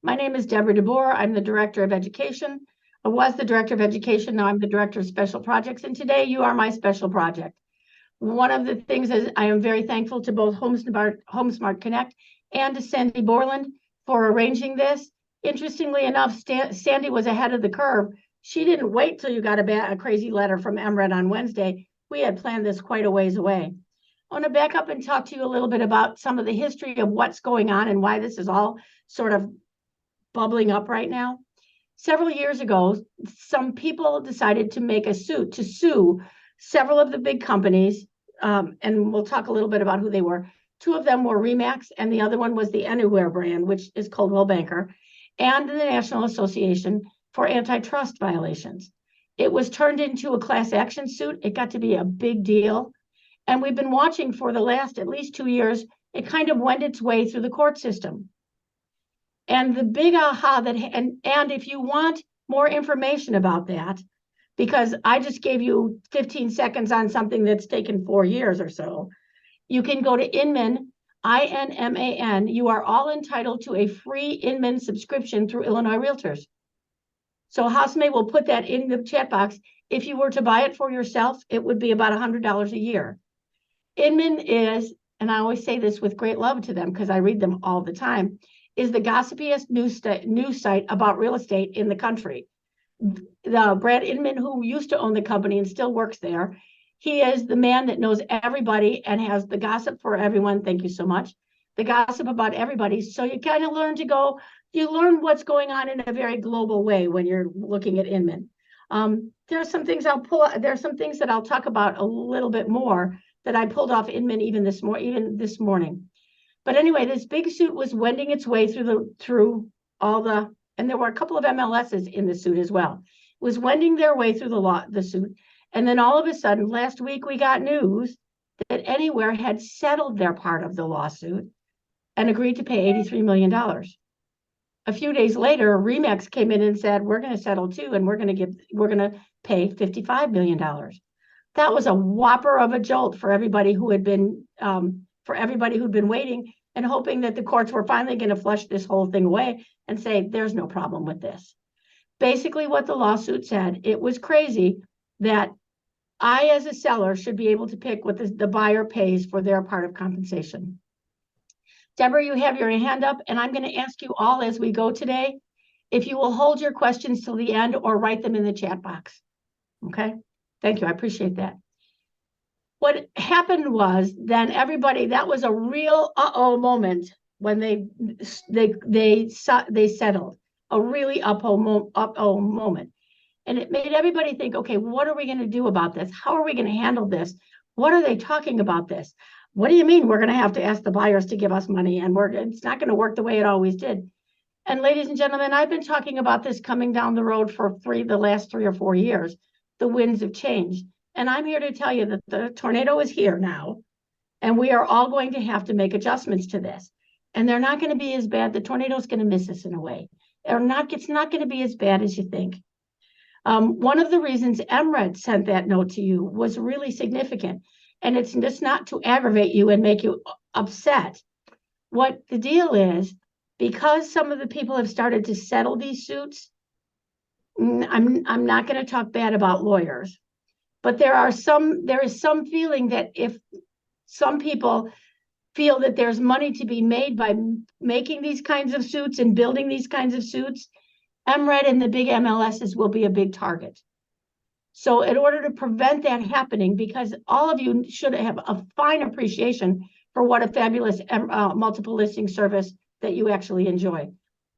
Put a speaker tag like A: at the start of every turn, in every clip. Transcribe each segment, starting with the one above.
A: My name is Deborah DeBoer. I'm the Director of Education. I was the Director of Education. Now I'm the Director of Special Projects. And today you are my special project. One of the things is I am very thankful to both HomeSmart Connect and to Sandy Borland for arranging this. Interestingly enough, Sandy was ahead of the curve. She didn't wait till you got a crazy letter from MRED on Wednesday. We had planned this quite a ways away. I want to back up and talk to you a little bit about some of the history of what's going on and why this is all sort of bubbling up right now. Several years ago, some people decided to make a suit to sue several of the big companies, and we'll talk a little bit about who they were. Two of them were Remax, and the other one was the Anywhere brand, which is Coldwell Banker, and the National Association for Antitrust Violations. It was turned into a class action suit. It got to be a big deal. And we've been watching for the last at least 2 years. It kind of went its way through the court system. And the big aha that, and if you want more information about that, because I just gave you 15 seconds on something that's taken 4 years or so, you can go to Inman, INMAN. You are all entitled to a free Inman subscription through Illinois Realtors. So Housemate will put that in the chat box. If you were to buy it for yourself, it would be about $100 a year. Inman is, and I always say this with great love to them because I read them all the time, is the gossipiest news site about real estate in the country. The Brad Inman, who used to own the company and still works there, he is the man that knows everybody and has the gossip for everyone. Thank you so much. The gossip about everybody. So you kind of learn you learn what's going on in a very global way when you're looking at Inman. There are some things that I'll talk about a little bit more that I pulled off Inman even this morning. But anyway, this big suit was wending its way through all the, and there were a couple of MLSs in the suit as well. It was wending their way through the suit. And then all of a sudden, last week, we got news that Anywhere had settled their part of the lawsuit and agreed to pay $83 million. A few days later, Remax came in and said, we're going to settle too, and we're going to pay $55 million. That was a whopper of a jolt for everybody who had been who'd been waiting and hoping that the courts were finally going to flush this whole thing away and say, there's no problem with this. Basically, what the lawsuit said, it was crazy that I, as a seller, should be able to pick what the buyer pays for their part of compensation. Deborah, you have your hand up, and I'm going to ask you all as we go today, if you will hold your questions till the end or write them in the chat box. Okay? Thank you. I appreciate that. What happened was then everybody, that was a real uh-oh moment when they settled, a really uh-oh moment. And it made everybody think, okay, what are we going to do about this? How are we going to handle this? What are they talking about this? What do you mean we're going to have to ask the buyers to give us money and it's not going to work the way it always did? And ladies and gentlemen, I've been talking about this coming down the road for the last 3 or 4 years. The winds have changed. And I'm here to tell you that the tornado is here now, and we are all going to have to make adjustments to this. And they're not going to be as bad. The tornado is going to miss us in a way. It's not going to be as bad as you think. One of the reasons MRED sent that note to you was really significant. And it's just not to aggravate you and make you upset. What the deal is, because some of the people have started to settle these suits, I'm not going to talk bad about lawyers. But there is some feeling that if some people feel that there's money to be made by making these kinds of suits and building these kinds of suits, MRED and the big MLSs will be a big target. So in order to prevent that happening, because all of you should have a fine appreciation for what a fabulous multiple listing service that you actually enjoy.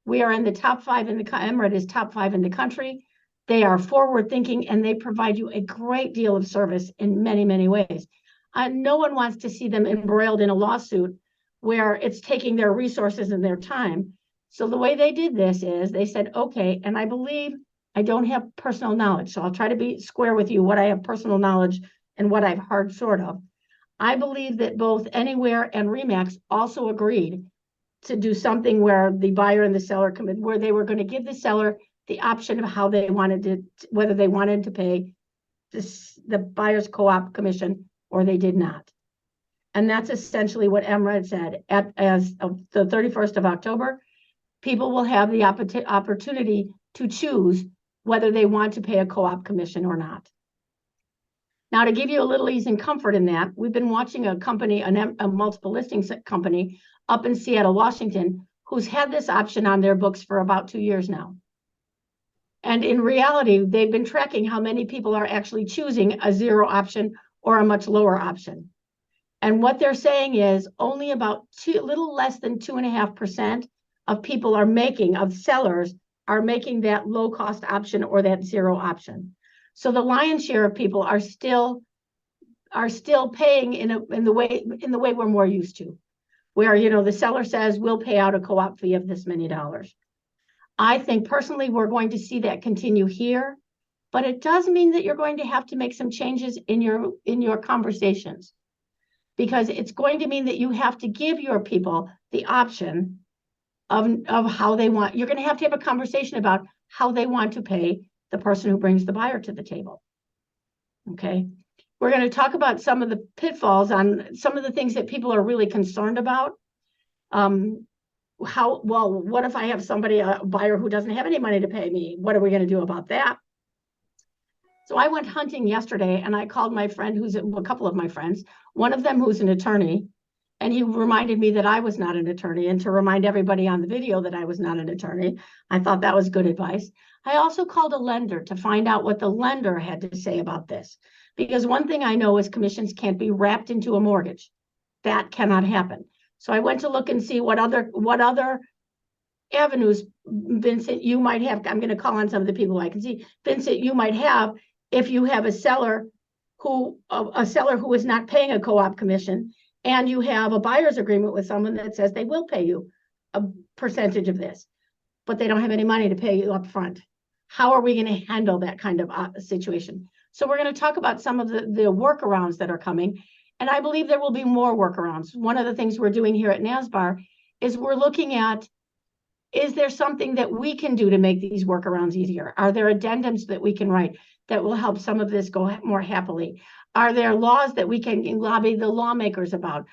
A: We are in the top 5 in the MRED is top 5 in the country. They are forward thinking and they provide you a great deal of service in many, many ways. No one wants to see them embroiled in a lawsuit where it's taking their resources and their time. So the way they did this is they said, okay, and I believe I don't have personal knowledge, so I'll try to be square with you what I have personal knowledge and what I've heard sort of. I believe that both Anywhere and Remax also agreed to do something where the buyer and the seller come in, where they were going to give the seller the option of how they wanted to, whether they wanted to pay the buyer's co-op commission or they did not. And that's essentially what MRED said as of the 31st of October. people will have the opportunity to choose whether they want to pay a co-op commission or not. Now, to give you a little ease and comfort in that, we've been watching a company, a multiple listings company up in Seattle, Washington, who's had this option on their books for about 2 years now. And in reality, they've been tracking how many people are actually choosing a zero option or a much lower option. And what they're saying is only about a little less than 2.5% of people of sellers are making that low cost option or that zero option. So the lion's share of people are still paying in the way we're more used to, where the seller says we'll pay out a co-op fee of this many dollars. I think personally we're going to see that continue here, but it does mean that you're going to have to make some changes in your conversations, because it's going to mean that you have to give your people the option of how they want. You're going to have a conversation about how they want to pay the person who brings the buyer to the table. Okay. We're going to talk about some of the pitfalls on some of the things that people are really concerned about. What if I have a buyer who doesn't have any money to pay me? What are we going to do about that? So I went hunting yesterday and I called my friend a couple of my friends, one of them who's an attorney, and he reminded me that I was not an attorney, and to remind everybody on the video that I was not an attorney. I thought that was good advice. I also called a lender to find out what the lender had to say about this, because one thing I know is commissions can't be wrapped into a mortgage. That cannot happen. So I went to look and see what other avenues, Vincent, you might have. I'm going to call on some of the people I can see. Vincent, you might have, if you have a seller who is not paying a co-op commission, and you have a buyer's agreement with someone that says they will pay you a percentage of this, but they don't have any money to pay you up front. How are we going to handle that kind of situation? So we're going to talk about some of the workarounds that are coming. And I believe there will be more workarounds. One of the things we're doing here at NSBAR is we're looking at, is there something that we can do to make these workarounds easier? Are there addendums that we can write that will help some of this go more happily? Are there laws that we can lobby the lawmakers about?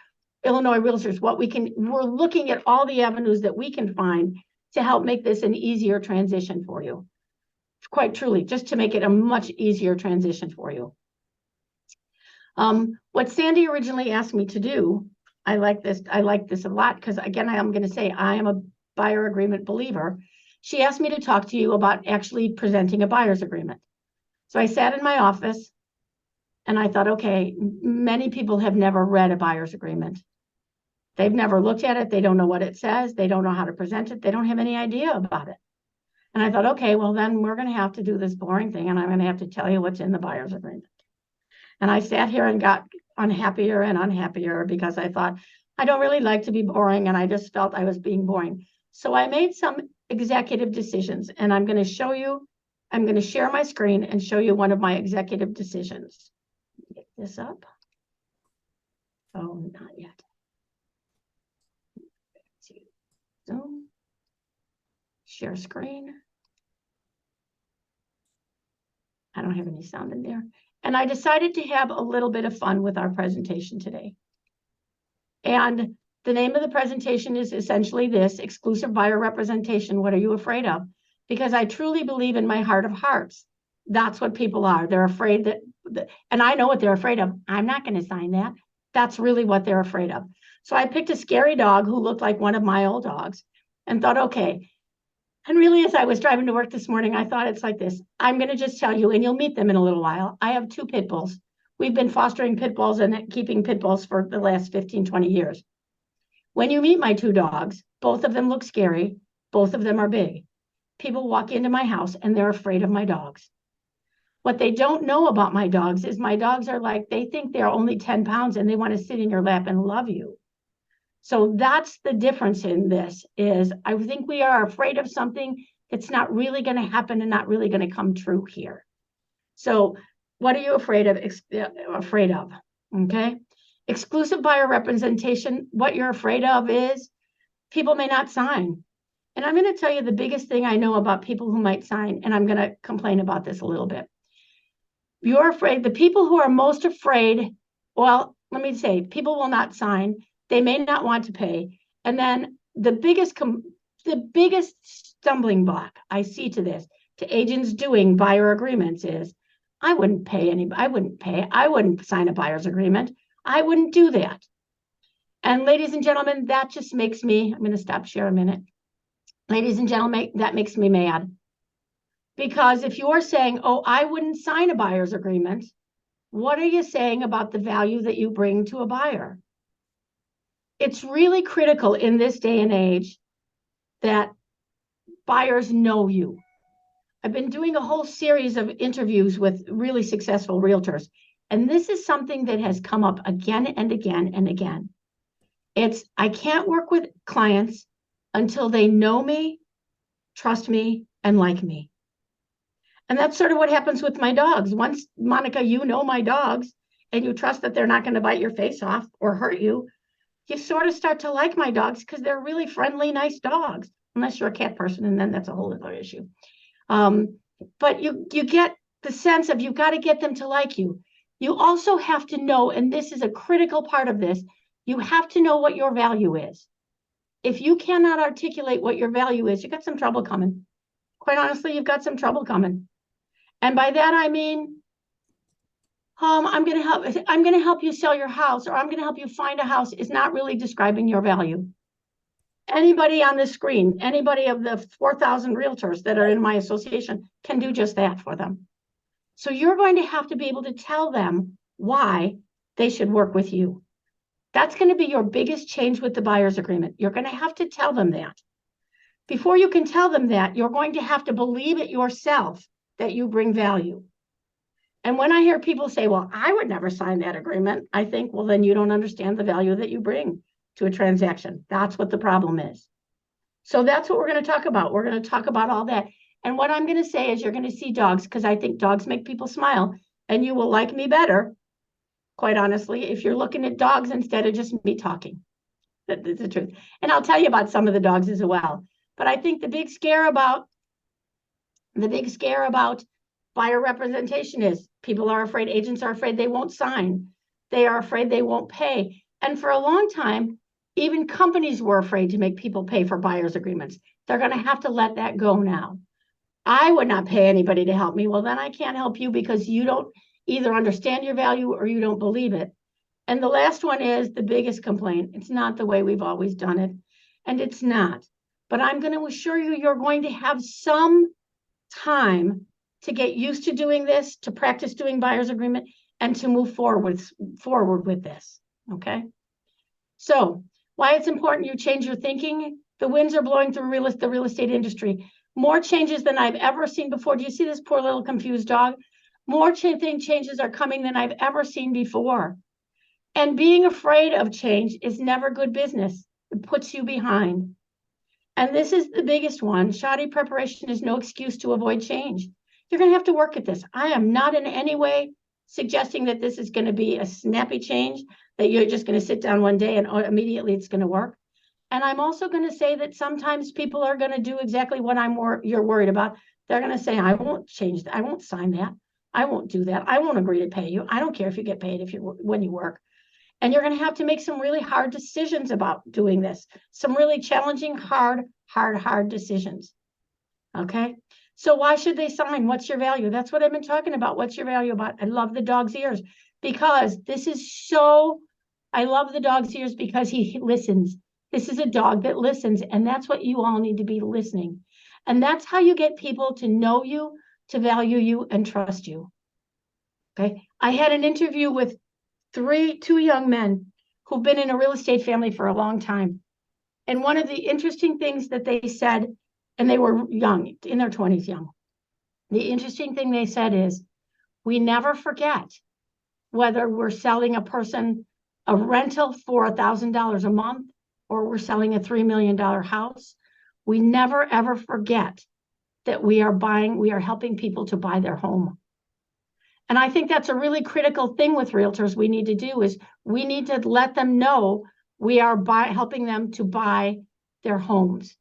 A: Illinois realtors, we're looking at all the avenues that we can find to help make this an easier transition for you. Quite truly, just to make it a much easier transition for you. What Sandy originally asked me to do, I like this a lot, because again, I'm going to say I am a buyer agreement believer. She asked me to talk to you about actually presenting a buyer's agreement. So I sat in my office and I thought, okay, many people have never read a buyer's agreement. They've never looked at it. They don't know what it says. They don't know how to present it. They don't have any idea about it. And I thought, okay, well, then we're going to have to do this boring thing, and I'm going to have to tell you what's in the buyer's agreement. And I sat here and got unhappier and unhappier, because I thought, I don't really like to be boring, and I just felt I was being boring. So I made some executive decisions, and I'm going to show you, I'm going to share my screen and show you one of my executive decisions. Get this up. Oh, not yet. Zoom. Share screen. I don't have any sound in there. And I decided to have a little bit of fun with our presentation today. And the name of the presentation is essentially this: exclusive buyer representation. What are you afraid of? Because I truly believe in my heart of hearts, that's what people are. They're afraid that, and I know what they're afraid of. I'm not going to sign that. That's really what they're afraid of. So I picked a scary dog who looked like one of my old dogs and thought, okay. And really, as I was driving to work this morning, I thought it's like this. I'm going to just tell you, and you'll meet them in a little while. I have 2 pit bulls. We've been fostering pit bulls and keeping pit bulls for the last 15, 20 years. When you meet my 2 dogs, both of them look scary. Both of them are big. People walk into my house and they're afraid of my dogs. What they don't know about my dogs is my dogs are like, they think they're only 10 pounds and they want to sit in your lap and love you. So that's the difference in this, is I think we are afraid of something that's not really going to happen and not really going to come true here. So what are you afraid of? Okay. Exclusive buyer representation. What you're afraid of is people may not sign. And I'm going to tell you the biggest thing I know about people who might sign, and I'm going to complain about this a little bit. You're afraid, the people who are most afraid, well, let me say, people will not sign. They may not want to pay. And then the biggest the biggest stumbling block I see to this, to agents doing buyer agreements is, I wouldn't sign a buyer's agreement. I wouldn't do that. And ladies and gentlemen, that just makes me, I'm going to stop share a minute. Ladies and gentlemen, that makes me mad. Because if you're saying, oh, I wouldn't sign a buyer's agreement, what are you saying about the value that you bring to a buyer? It's really critical in this day and age that buyers know you. I've been doing a whole series of interviews with really successful realtors, and this is something that has come up again and again and again. It's, I can't work with clients until they know me, trust me, and like me. And that's sort of what happens with my dogs. Once, Monica, you know my dogs, and you trust that they're not going to bite your face off or hurt you, you sort of start to like my dogs because they're really friendly, nice dogs, unless you're a cat person, and then that's a whole other issue. But you get the sense of you've got to get them to like you. You also have to know, and this is a critical part of this, you have to know what your value is. If you cannot articulate what your value is, you've got some trouble coming. Quite honestly, you've got some trouble coming. And by that, I mean, I'm going to help you sell your house, or I'm going to help you find a house is not really describing your value. Anybody on the screen, anybody of the 4,000 realtors that are in my association can do just that for them. So you're going to have to be able to tell them why they should work with you. That's going to be your biggest change with the buyer's agreement. You're going to have to tell them that. Before you can tell them that, you're going to have to believe it yourself that you bring value. And when I hear people say, well, I would never sign that agreement, I think, well, then you don't understand the value that you bring to a transaction. That's what the problem is. So that's what we're going to talk about. We're going to talk about all that. And what I'm going to say is you're going to see dogs, because I think dogs make people smile, and you will like me better, quite honestly, if you're looking at dogs instead of just me talking. That's the truth. And I'll tell you about some of the dogs as well. But I think the big scare about buyer representation is people are afraid, agents are afraid they won't sign. They are afraid they won't pay. And for a long time, even companies were afraid to make people pay for buyer's agreements. They're going to have to let that go now. I would not pay anybody to help me. Well, then I can't help you because you don't either understand your value or you don't believe it. And the last one is the biggest complaint. It's not the way we've always done it. And it's not. But I'm going to assure you, you're going to have some time to get used to doing this, to practice doing buyer's agreement, and to move forward with this. Okay? So why it's important you change your thinking. The winds are blowing through the real estate industry. More changes than I've ever seen before. Do you see this poor little confused dog? More changes are coming than I've ever seen before. And being afraid of change is never good business. It puts you behind. And this is the biggest one. Shoddy preparation is no excuse to avoid change. You're going to have to work at this. I am not in any way suggesting that this is going to be a snappy change, that you're just going to sit down one day and immediately it's going to work. And I'm also going to say that sometimes people are going to do exactly what you're worried about. They're going to say, I won't change that. I won't sign that. I won't do that. I won't agree to pay you. I don't care if you get paid when you work. And you're going to have to make some really hard decisions about doing this. Some really challenging, hard decisions. Okay? So why should they sign? What's your value? That's what I've been talking about. What's your value about? I love the dog's ears because I love the dog's ears because he listens. This is a dog that listens, and that's what you all need to be listening. And that's how you get people to know you, to value you, and trust you. Okay? I had an interview with two young men who've been in a real estate family for a long time. And one of the interesting things that they said, and they were young, in their 20s young. The interesting thing they said is, we never forget whether we're selling a person a rental for $1,000 a month or we're selling a $3 million house. We never, ever forget that we are helping people to buy their home. And I think that's a really critical thing with realtors we need to do is we need to let them know we are helping them to buy their homes.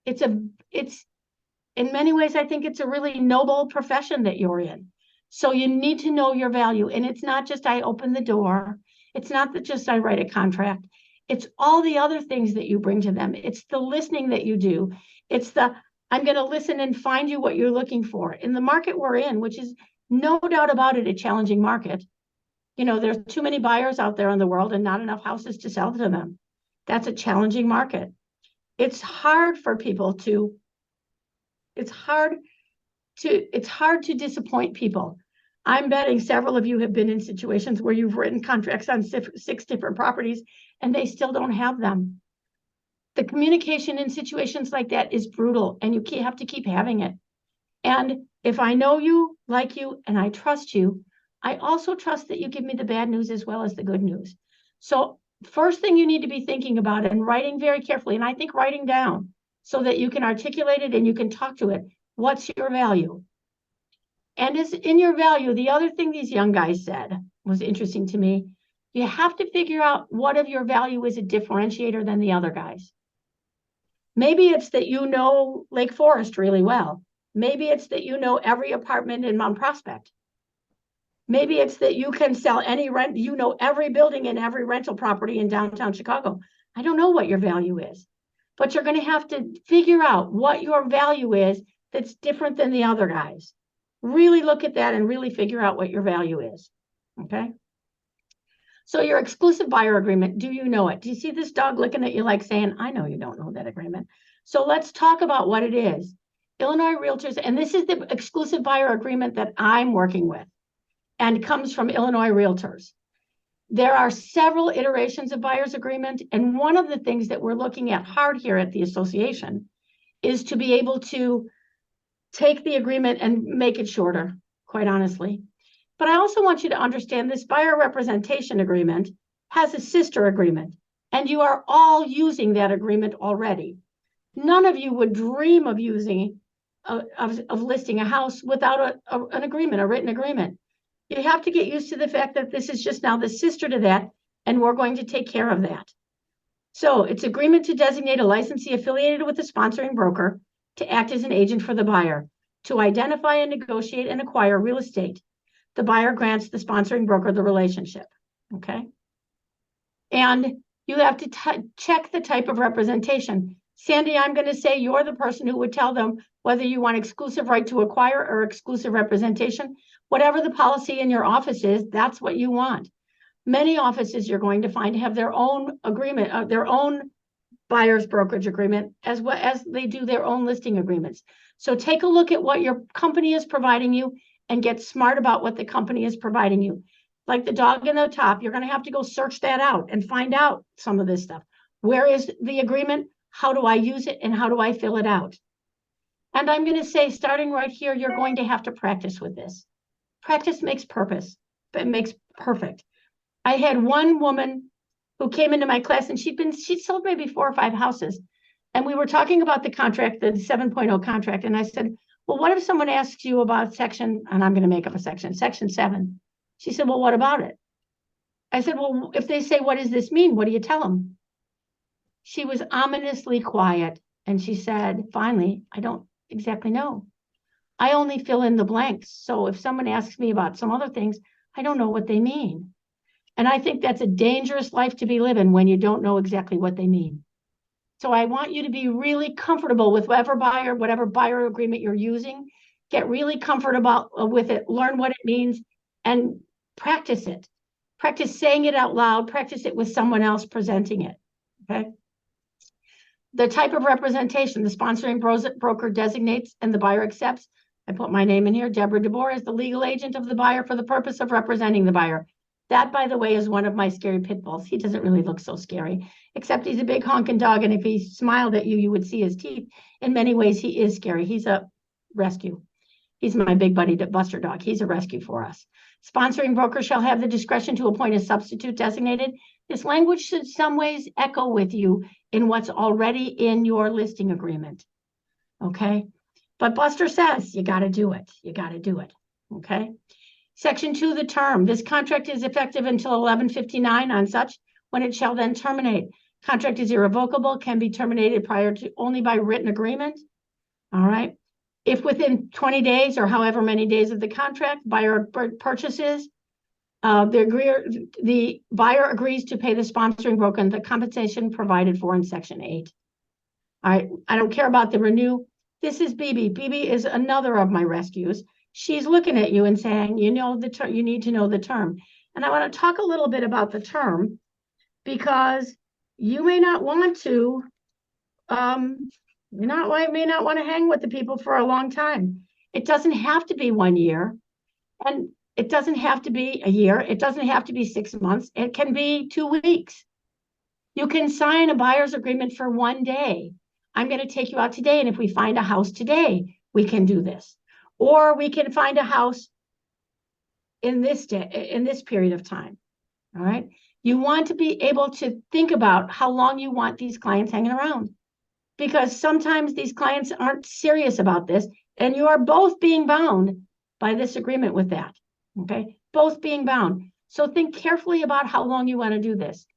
A: It's in many ways, I think it's a really noble profession that you're in. So you need to know your value. And it's not just I open the door. It's not that just I write a contract. It's all the other things that you bring to them. It's the listening that you do. It's the, I'm going to listen and find you what you're looking for. In the market we're in, which is no doubt about it, a challenging market. You know, there's too many buyers out there in the world and not enough houses to sell to them. That's a challenging market. It's hard for people to, it's hard to disappoint people. I'm betting several of you have been in situations where you've written contracts on 6 different properties and they still don't have them. The communication in situations like that is brutal, and you have to keep having it. And if I know you, like you, and I trust you, I also trust that you give me the bad news as well as the good news. So first thing you need to be thinking about and writing very carefully, and I think writing down so that you can articulate it and you can talk to it. What's your value? And is in your value, the other thing these young guys said was interesting to me. You have to figure out what of your value is a differentiator than the other guys. Maybe it's that you know Lake Forest really well. Maybe it's that you know every apartment in Mount Prospect. Maybe it's that you can sell any rent, you know every building and every rental property in downtown Chicago. I don't know what your value is, but you're going to have to figure out what your value is that's different than the other guys. Really look at that and really figure out what your value is, okay? So your exclusive buyer agreement, do you know it? Do you see this dog looking at you like saying, I know you don't know that agreement. So let's talk about what it is. Illinois Realtors, and this is the exclusive buyer agreement that I'm working with and comes from Illinois Realtors. There are several iterations of buyer's agreement, and one of the things that we're looking at hard here at the association is to be able to take the agreement and make it shorter, quite honestly. But I also want you to understand this buyer representation agreement has a sister agreement, and you are all using that agreement already. None of you would dream of using, of listing a house without an agreement, a written agreement. You have to get used to the fact that this is just now the sister to that, and we're going to take care of that. So it's agreement to designate a licensee affiliated with the sponsoring broker to act as an agent for the buyer, to identify and negotiate and acquire real estate. The buyer grants the sponsoring broker the relationship, okay? And you have to check the type of representation. Sandy, I'm going to say you're the person who would tell them whether you want exclusive right to acquire or exclusive representation. Whatever the policy in your office is, that's what you want. Many offices you're going to find have their own agreement, their own buyer's brokerage agreement, as well as they do their own listing agreements. So take a look at what your company is providing you and get smart about what the company is providing you. Like the dog in the top, you're going to have to go search that out and find out some of this stuff. Where is the agreement? How do I use it? And how do I fill it out? And I'm going to say, starting right here, you're going to have to practice with this. Practice makes purpose, but it makes perfect. I had one woman who came into my class, and she'd sold maybe 4 or 5 houses. And we were talking about the contract, the 7.0 contract. And I said, well, what if someone asks you about section, and I'm going to make up a section 7. She said, well, what about it? I said, well, if they say, what does this mean? What do you tell them? She was ominously quiet. And she said, finally, I don't exactly know. I only fill in the blanks. So if someone asks me about some other things, I don't know what they mean. And I think that's a dangerous life to be living when you don't know exactly what they mean. So I want you to be really comfortable with whatever buyer agreement you're using. Get really comfortable with it, learn what it means, and practice it. Practice saying it out loud, practice it with someone else presenting it, okay? The type of representation, the sponsoring broker designates and the buyer accepts. I put my name in here. Deborah DeBoer is the legal agent of the buyer for the purpose of representing the buyer. That, by the way, is one of my scary pit bulls. He doesn't really look so scary, except he's a big honking dog. And if he smiled at you, you would see his teeth. In many ways, he is scary. He's a rescue. He's my big buddy, Buster dog. He's a rescue for us. Sponsoring broker shall have the discretion to appoint a substitute designated. This language should some ways echo with you in what's already in your listing agreement. Okay. But Buster says you got to do it. You got to do it. Okay. Section 2, the term. This contract is effective until 11/59 on such, when it shall then terminate. Contract is irrevocable, can be terminated prior to only by written agreement. All right. If within 20 days or however many days of the contract, buyer purchases, The buyer agrees to pay the sponsoring broker the compensation provided for in Section 8. All right, I don't care about the renew. This is BB. BB is another of my rescues. She's looking at you and saying, you know the term, you need to know the term. And I want to talk a little bit about the term because you may not want to, may not want to hang with the people for a long time. It doesn't have to be 1 year, and it doesn't have to be a year. It doesn't have to be 6 months. It can be 2 weeks. You can sign a buyer's agreement for 1 day. I'm going to take you out today, and if we find a house today, we can do this. Or we can find a house in this period of time. All right. You want to be able to think about how long you want these clients hanging around, because sometimes these clients aren't serious about this, and you are both being bound by this agreement with that. Okay. Both being bound. So think carefully about how long you want to do this.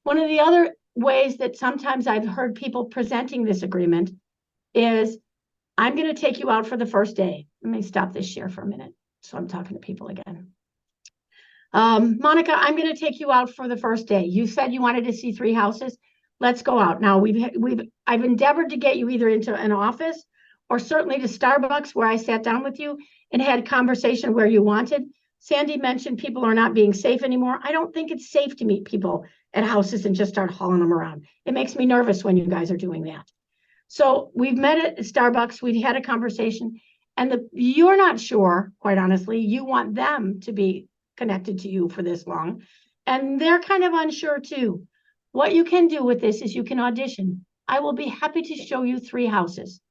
A: One of the other ways that sometimes I've heard people presenting this agreement is, I'm going to take you out for the first day. Let me stop this share for a minute. So I'm talking to people again. Monica, I'm going to take you out for the first day. You said you wanted to see 3 houses. Let's go out. Now I've endeavored to get you either into an office or certainly to Starbucks, where I sat down with you and had conversation where you wanted. Sandy mentioned people are not being safe anymore. I don't think it's safe to meet people at houses and just start hauling them around. It makes me nervous when you guys are doing that. So we've met at Starbucks, we've had a conversation, and you're not sure, quite honestly, you want them to be connected to you for this long, and they're kind of unsure too. What you can do with this is you can audition. I will be happy to show you 3 houses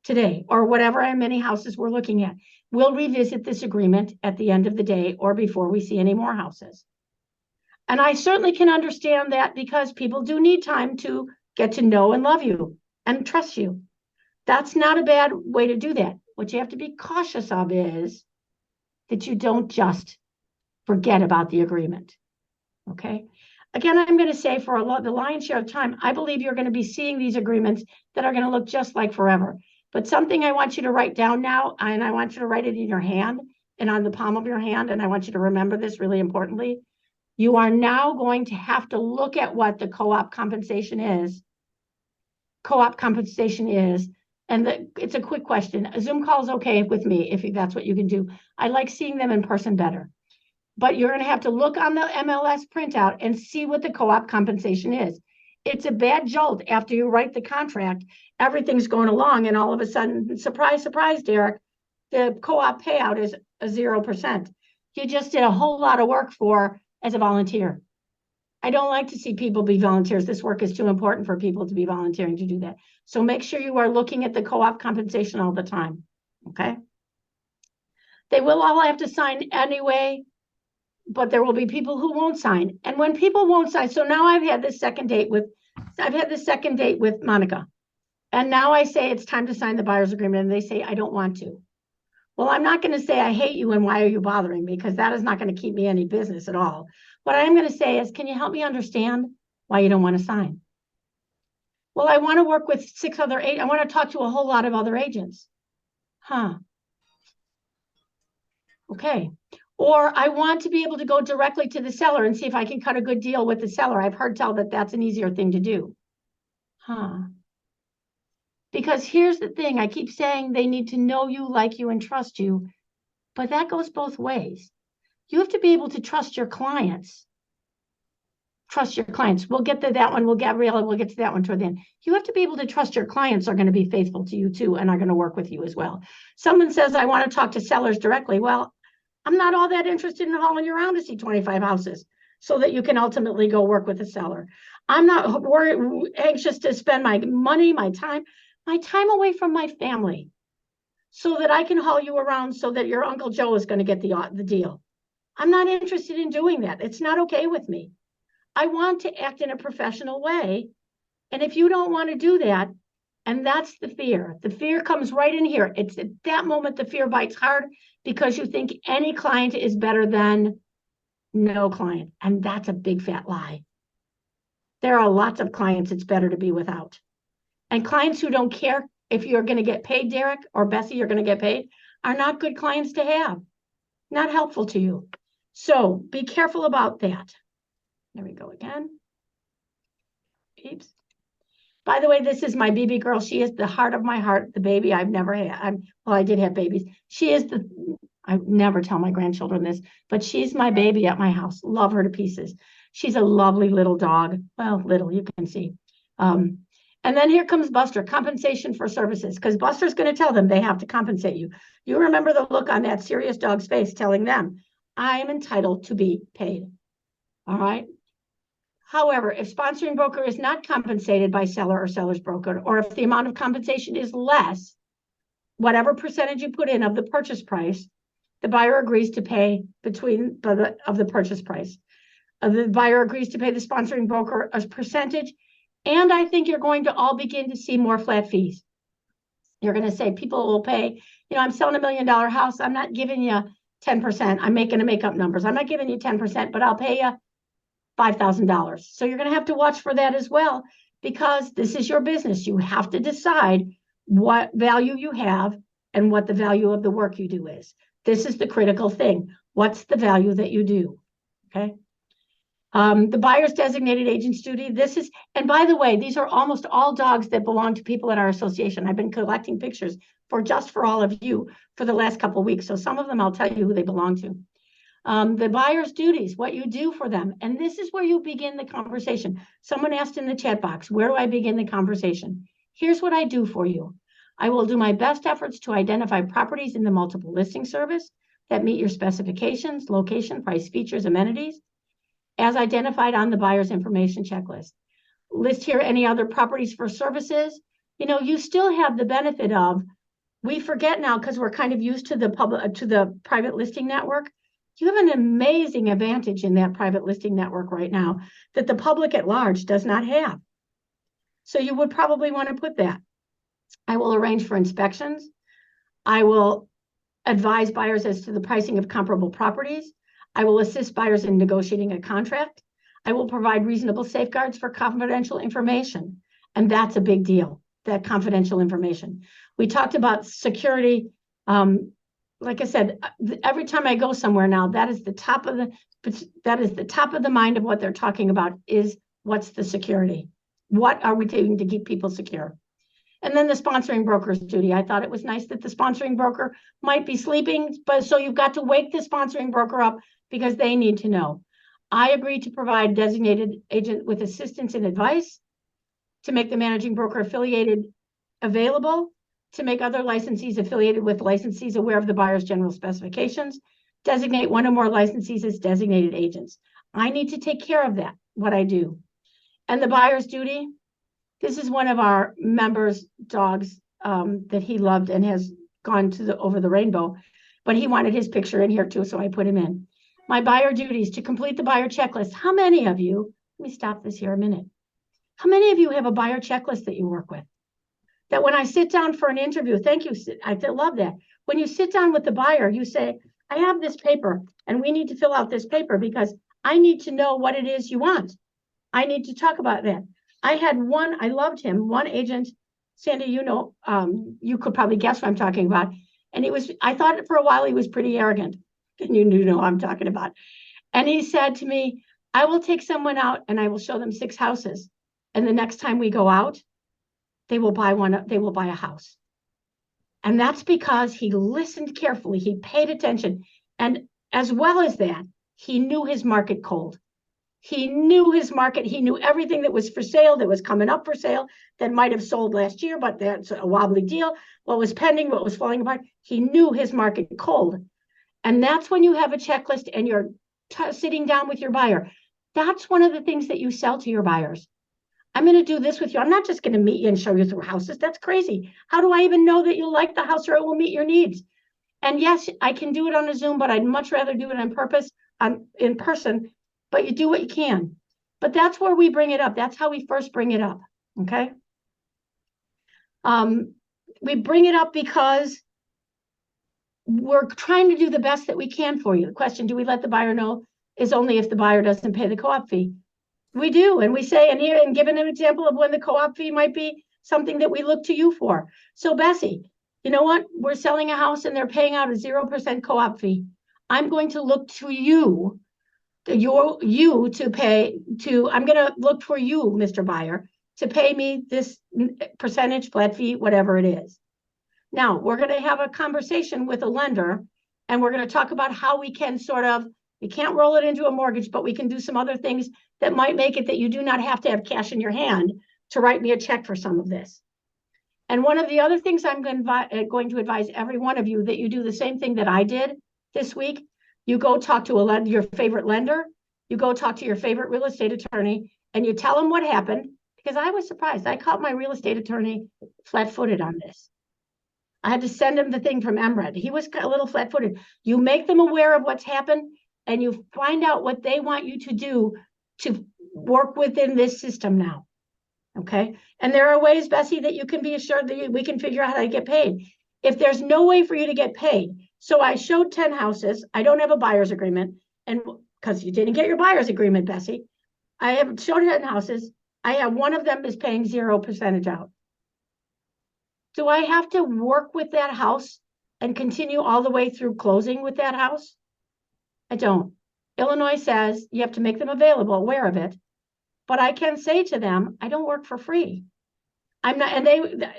A: today, or whatever many houses we're looking at. We'll revisit this agreement at the end of the day or before we see any more houses. And I certainly can understand that, because people do need time to get to know and love you and trust you. That's not a bad way to do that. What you have to be cautious of is that you don't just forget about the agreement. Okay. Again, I'm going to say for the lion's share of time, I believe you're going to be seeing these agreements that are going to look just like forever. But something I want you to write down now, and I want you to write it in your hand and on the palm of your hand, and I want you to remember this really importantly. You are now going to have to look at what the co-op compensation is. Co-op compensation is, and it's a quick question. A Zoom call is okay with me if that's what you can do. I like seeing them in person better. But you're going to have to look on the MLS printout and see what the co-op compensation is. It's a bad jolt after you write the contract. Everything's going along, and all of a sudden, surprise, surprise, Derek, the co-op payout is a 0%. You just did a whole lot of work as a volunteer. I don't like to see people be volunteers. This work is too important for people to be volunteering to do that. So make sure you are looking at the co-op compensation all the time, okay? They will all have to sign anyway, but there will be people who won't sign. And when people won't sign, so now I've had this second date with Monica. And now I say it's time to sign the buyer's agreement, and they say, I don't want to. Well, I'm not going to say I hate you and why are you bothering me, because that is not going to keep me any business at all. What I am going to say is, can you help me understand why you don't want to sign? Well, I want to work with 6 other agents. I want to talk to a whole lot of other agents. Huh. Okay. Or I want to be able to go directly to the seller and see if I can cut a good deal with the seller. I've heard tell that that's an easier thing to do. Huh. Because here's the thing. I keep saying they need to know you, like you, and trust you. But that goes both ways. You have to be able to trust your clients. Trust your clients. We'll get to that one. We'll get to that one toward the end. You have to be able to trust your clients are going to be faithful to you too, and are going to work with you as well. Someone says, I want to talk to sellers directly. Well, I'm not all that interested in hauling you around to see 25 houses so that you can ultimately go work with a seller. I'm not anxious to spend my money, my time away from my family so that I can haul you around so that your Uncle Joe is going to get the deal. I'm not interested in doing that. It's not okay with me. I want to act in a professional way. And if you don't want to do that, and that's the fear. The fear comes right in here. It's at that moment the fear bites hard because you think any client is better than no client. And that's a big fat lie. There are lots of clients it's better to be without. And clients who don't care if you're going to get paid, Derek, or Bessie, you're going to get paid, are not good clients to have. Not helpful to you. So be careful about that. There we go again. Oops. By the way, this is my BB girl. She is the heart of my heart, the baby I've never had. Well, I did have babies. She is I never tell my grandchildren this, but she's my baby at my house. Love her to pieces. She's a lovely little dog. Well, little, you can see. And then here comes Buster, compensation for services, because Buster's going to tell them they have to compensate you. You remember the look on that serious dog's face telling them, I am entitled to be paid. All right. However, if sponsoring broker is not compensated by seller or seller's broker, or if the amount of compensation is less, whatever percentage you put in of the purchase price, the buyer agrees to pay between of the purchase price. The buyer agrees to pay the sponsoring broker a percentage, and I think you're going to all begin to see more flat fees. You're going to say people will pay, I'm selling $1 million house. I'm not giving you 10%. I'm making to make up numbers. I'm not giving you 10%, but I'll pay you $5,000. So you're going to have to watch for that as well, because this is your business. You have to decide what value you have and what the value of the work you do is. This is the critical thing. What's the value that you do? Okay. The buyer's designated agent's duty. And by the way, these are almost all dogs that belong to people in our association. I've been collecting pictures for all of you for the last couple of weeks. So some of them I'll tell you who they belong to. The buyer's duties, what you do for them. And this is where you begin the conversation. Someone asked in the chat box, where do I begin the conversation? Here's what I do for you. I will do my best efforts to identify properties in the multiple listing service that meet your specifications, location, price, features, amenities, as identified on the buyer's information checklist. List here any other properties for services. You still have the benefit of, we forget now because we're kind of used to the private listing network. You have an amazing advantage in that private listing network right now that the public at large does not have. So you would probably want to put that. I will arrange for inspections. I will advise buyers as to the pricing of comparable properties. I will assist buyers in negotiating a contract. I will provide reasonable safeguards for confidential information. And that's a big deal, that confidential information. We talked about security. Like I said, every time I go somewhere now, that is the top of the mind of what they're talking about is what's the security? What are we doing to keep people secure? And then the sponsoring broker's duty. I thought it was nice that the sponsoring broker might be sleeping, but so you've got to wake the sponsoring broker up because they need to know. I agree to provide designated agent with assistance and advice, to make the managing broker affiliated available, to make other licensees affiliated with licensees aware of the buyer's general specifications, designate one or more licensees as designated agents. I need to take care of that, what I do. And the buyer's duty, this is one of our members' dogs that he loved and has gone to over the rainbow, but he wanted his picture in here too, so I put him in. My buyer duties, to complete the buyer checklist. How many of you, let me stop this here a minute. How many of you have a buyer checklist that you work with? That when I sit down for an interview, thank you, I love that. When you sit down with the buyer, you say, I have this paper and we need to fill out this paper because I need to know what it is you want. I need to talk about that. I had one, I loved him, one agent, Sandy, you could probably guess what I'm talking about. And I thought for a while he was pretty arrogant. And you know what I'm talking about. And he said to me, I will take someone out and I will show them 6 houses. And the next time we go out, they will buy a house. And that's because he listened carefully. He paid attention. And as well as that, he knew his market cold. He knew his market. He knew everything that was for sale, that was coming up for sale, that might have sold last year, but that's a wobbly deal. What was pending, what was falling apart. He knew his market cold. And that's when you have a checklist and you're sitting down with your buyer. That's one of the things that you sell to your buyers. I'm going to do this with you. I'm not just going to meet you and show you through houses. That's crazy. How do I even know that you'll like the house or it will meet your needs? And yes, I can do it on a Zoom, but I'd much rather do it in person. But you do what you can. But that's where we bring it up. That's how we first bring it up. Okay. We bring it up because we're trying to do the best that we can for you. The question, do we let the buyer know, is only if the buyer doesn't pay the co-op fee. We do. And we say, and given an example of when the co-op fee might be something that we look to you for. So Bessie, you know what? We're selling a house and they're paying out a 0% co-op fee. I'm going to look to you, I'm going to look for you, Mr. Buyer, to pay me this percentage, flat fee, whatever it is. Now, we're going to have a conversation with a lender, and we're going to talk about how we can we can't roll it into a mortgage, but we can do some other things that might make it that you do not have to have cash in your hand to write me a check for some of this. And one of the other things I'm going to advise every one of you that you do the same thing that I did this week. You go talk to your favorite lender, you go talk to your favorite real estate attorney, and you tell them what happened, because I was surprised. I caught my real estate attorney flat-footed on this. I had to send him the thing from MRED. He was a little flat-footed. You make them aware of what's happened, and you find out what they want you to do to work within this system now. Okay. And there are ways, Bessie, that you can be assured that we can figure out how to get paid. If there's no way for you to get paid. So I showed 10 houses. I don't have a buyer's agreement. And because you didn't get your buyer's agreement, Bessie, I have showed 10 houses. I have one of them is paying 0% out. Do I have to work with that house and continue all the way through closing with that house? I don't. Illinois says you have to make them available, aware of it. But I can say to them, I don't work for free. I'm not, and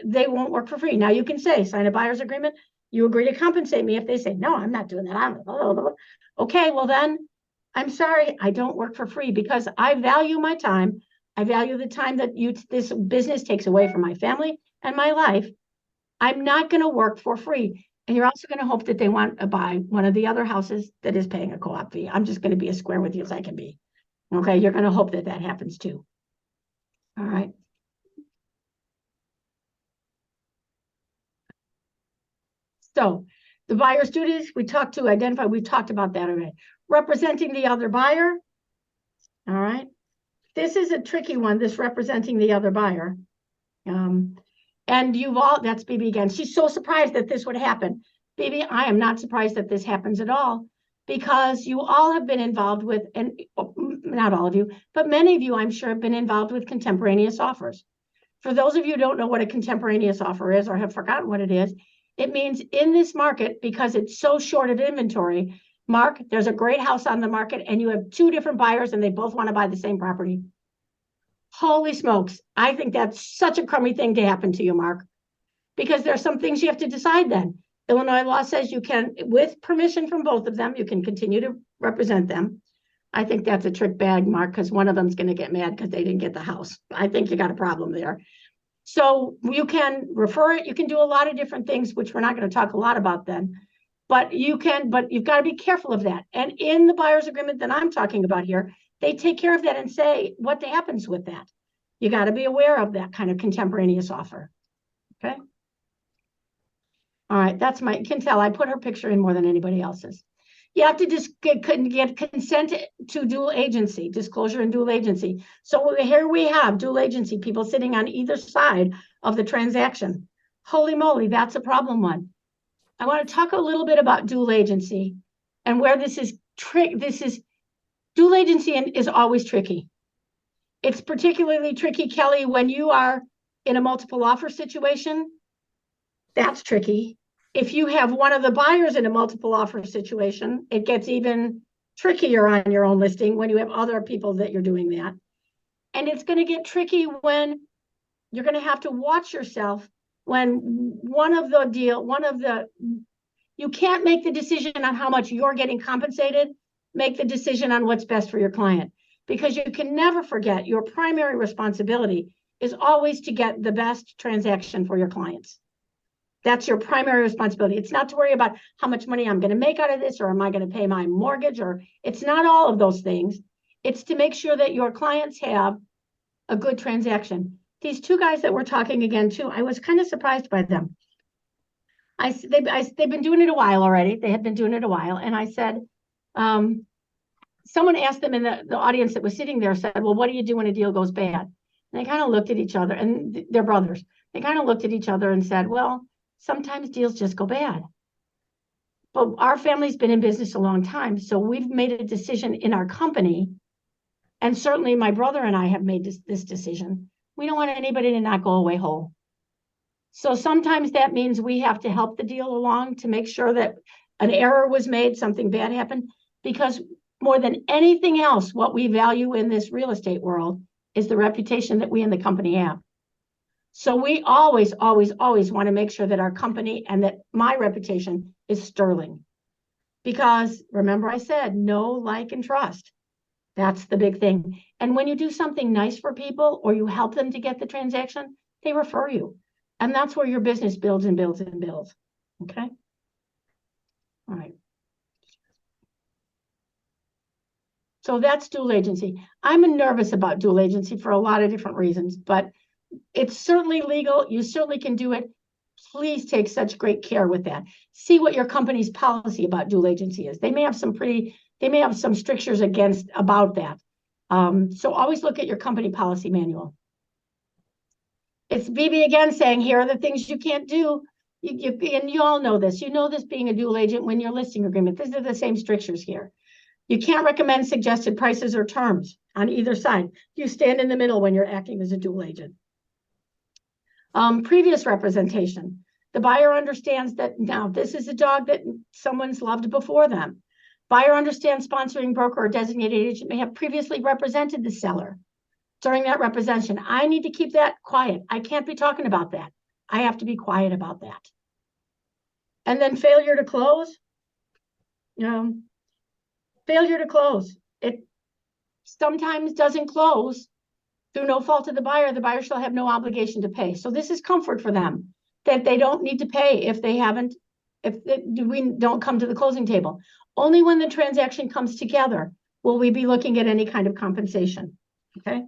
A: they won't work for free. Now you can say, sign a buyer's agreement. You agree to compensate me if they say, no, I'm not doing that. Okay, well then, I'm sorry, I don't work for free because I value my time. I value the time that this business takes away from my family and my life. I'm not going to work for free. And you're also going to hope that they want to buy one of the other houses that is paying a co-op fee. I'm just going to be as square with you as I can be. Okay, you're going to hope that that happens too. All right. So the buyer's duties, we talked about that already. Representing the other buyer. All right. This is a tricky one, this representing the other buyer. And that's BB again. She's so surprised that this would happen. BB, I am not surprised that this happens at all, because you all have been involved with, and not all of you, but many of you, I'm sure, have been involved with contemporaneous offers. For those of you who don't know what a contemporaneous offer is or have forgotten what it is, it means in this market, because it's so short of inventory, Mark, there's a great house on the market and you have two different buyers and they both want to buy the same property. Holy smokes. I think that's such a crummy thing to happen to you, Mark, because there's some things you have to decide then. Illinois law says you can, with permission from both of them, you can continue to represent them. I think that's a trick bag, Mark, because one of them's going to get mad because they didn't get the house. I think you got a problem there. So you can refer it. You can do a lot of different things, which we're not going to talk a lot about then. But you've got to be careful of that. And in the buyer's agreement that I'm talking about here, they take care of that and say what happens with that. You got to be aware of that kind of contemporaneous offer. Okay. All right, that's you can tell I put her picture in more than anybody else's. You have to just get consent to dual agency, disclosure and dual agency. So here we have dual agency, people sitting on either side of the transaction. Holy moly, that's a problem one. I want to talk a little bit about dual agency and where dual agency is always tricky. It's particularly tricky, Kelly, when you are in a multiple offer situation. That's tricky. If you have one of the buyers in a multiple offer situation, it gets even trickier on your own listing when you have other people that you're doing that. And it's going to get tricky when you're going to have to watch yourself when you can't make the decision on how much you're getting compensated, make the decision on what's best for your client. Because you can never forget your primary responsibility is always to get the best transaction for your clients. That's your primary responsibility. It's not to worry about how much money I'm going to make out of this, or am I going to pay my mortgage, or it's not all of those things. It's to make sure that your clients have a good transaction. These two guys that we're talking again to, I was kind of surprised by them. They've been doing it a while already. They had been doing it a while. And I said, someone asked them in the audience that was sitting there, said, well, what do you do when a deal goes bad? And they kind of looked at each other, and they're brothers. They kind of looked at each other and said, well, sometimes deals just go bad. But our family's been in business a long time, so we've made a decision in our company, and certainly my brother and I have made this decision. We don't want anybody to not go away whole. So sometimes that means we have to help the deal along to make sure that an error was made, something bad happened, because more than anything else, what we value in this real estate world is the reputation that we in the company have. So we always, always, always want to make sure that our company and that my reputation is sterling. Because remember I said, know, like, and trust. That's the big thing. And when you do something nice for people or you help them to get the transaction, they refer you. And that's where your business builds and builds and builds. Okay? All right. So that's dual agency. I'm nervous about dual agency for a lot of different reasons, but it's certainly legal. You certainly can do it. Please take such great care with that. See what your company's policy about dual agency is. They may have some strictures about that. So always look at your company policy manual. It's BB again saying, here are the things you can't do. And you all know this. You know this being a dual agent when you're listing agreement. These are the same strictures here. You can't recommend suggested prices or terms on either side. You stand in the middle when you're acting as a dual agent. Previous representation. The buyer understands that now this is a dog that someone's loved before them. Buyer understands sponsoring broker or designated agent may have previously represented the seller during that representation. I need to keep that quiet. I can't be talking about that. I have to be quiet about that. And then failure to close. Failure to close. It sometimes doesn't close through no fault of the buyer shall have no obligation to pay. So this is comfort for them that they don't need to pay if we don't come to the closing table. Only when the transaction comes together will we be looking at any kind of compensation. Okay.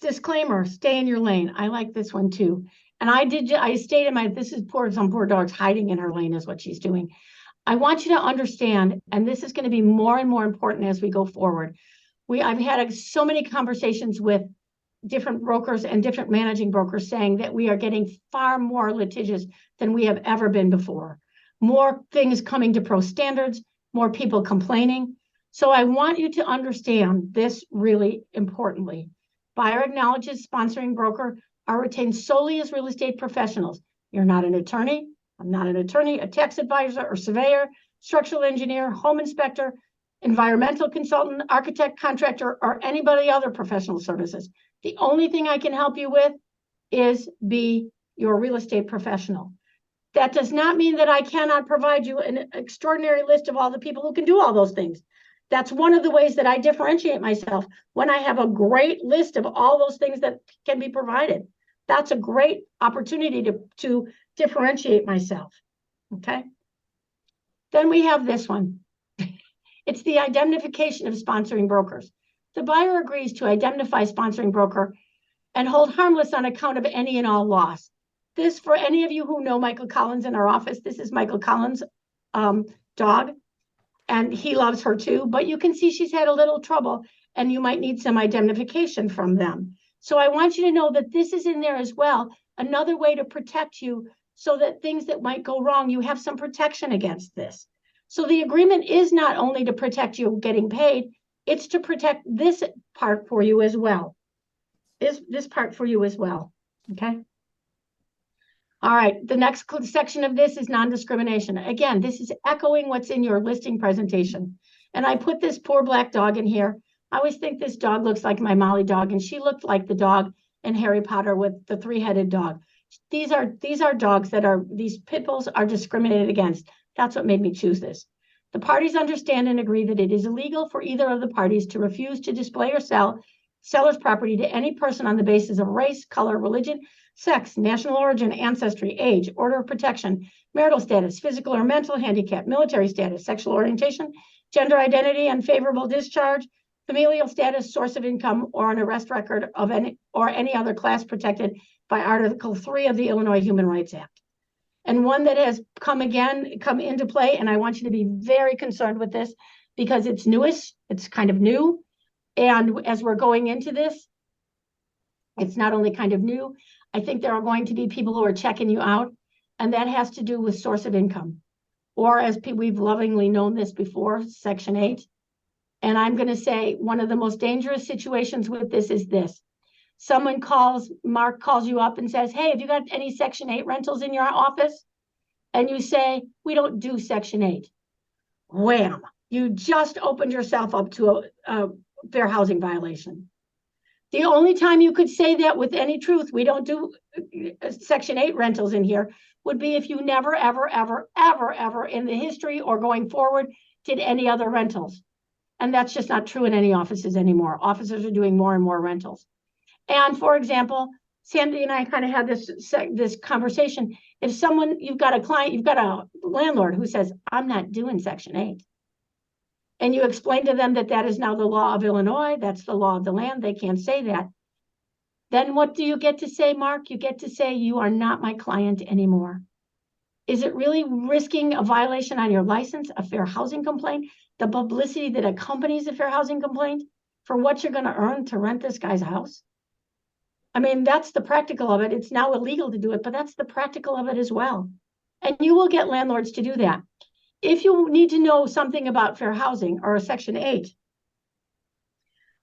A: Disclaimer, stay in your lane. I like this one too. And I stated this is some poor dog's hiding in her lane is what she's doing. I want you to understand, and this is going to be more and more important as we go forward. I've had so many conversations with different brokers and different managing brokers saying that we are getting far more litigious than we have ever been before. More things coming to pro standards, more people complaining. So I want you to understand this really importantly. Buyer acknowledges sponsoring broker are retained solely as real estate professionals. You're not an attorney. I'm not an attorney, a tax advisor or surveyor, structural engineer, home inspector, environmental consultant, architect, contractor, or anybody other professional services. The only thing I can help you with is be your real estate professional. That does not mean that I cannot provide you an extraordinary list of all the people who can do all those things. That's one of the ways that I differentiate myself when I have a great list of all those things that can be provided. That's a great opportunity to differentiate myself. Okay. Then we have this one. It's the indemnification of sponsoring brokers. The buyer agrees to indemnify sponsoring broker and hold harmless on account of any and all loss. This, for any of you who know Michael Collins in our office, this is Michael Collins' dog, and he loves her too, but you can see she's had a little trouble and you might need some indemnification from them. So I want you to know that this is in there as well, another way to protect you so that things that might go wrong, you have some protection against this. So the agreement is not only to protect you getting paid, it's to protect this part for you as well. This part for you as well, okay? All right, the next section of this is non-discrimination. Again, this is echoing what's in your listing presentation. And I put this poor black dog in here. I always think this dog looks like my Molly dog, and she looked like the dog in Harry Potter with the three-headed dog. These are dogs these pit bulls are discriminated against. That's what made me choose this. The parties understand and agree that it is illegal for either of the parties to refuse to display or sell seller's property to any person on the basis of race, color, religion, sex, national origin, ancestry, age, order of protection, marital status, physical or mental handicap, military status, sexual orientation, gender identity, unfavorable discharge, familial status, source of income, or an arrest record of any other class protected by Article 3 of the Illinois Human Rights Act. And one that has come into play, and I want you to be very concerned with this because it's newish, it's kind of new. And as we're going into this, it's not only kind of new, I think there are going to be people who are checking you out, and that has to do with source of income. Or as we've lovingly known this before, Section 8. And I'm going to say one of the most dangerous situations with this is this. Mark calls you up and says, hey, have you got any Section 8 rentals in your office? And you say, we don't do Section 8. Wham, you just opened yourself up to a fair housing violation. The only time you could say that with any truth, we don't do Section 8 rentals in here, would be if you never, ever, ever, ever, ever in the history or going forward did any other rentals. And that's just not true in any offices anymore. Officers are doing more and more rentals. And for example, Sandy and I kind of had this conversation. If you've got a landlord who says, I'm not doing Section 8. And you explain to them that that is now the law of Illinois, that's the law of the land, they can't say that. Then what do you get to say, Mark? You get to say, you are not my client anymore. Is it really risking a violation on your license, a fair housing complaint, the publicity that accompanies a fair housing complaint for what you're going to earn to rent this guy's house? I mean, that's the practical of it. It's now illegal to do it, but that's the practical of it as well. And you will get landlords to do that. If you need to know something about fair housing or Section 8,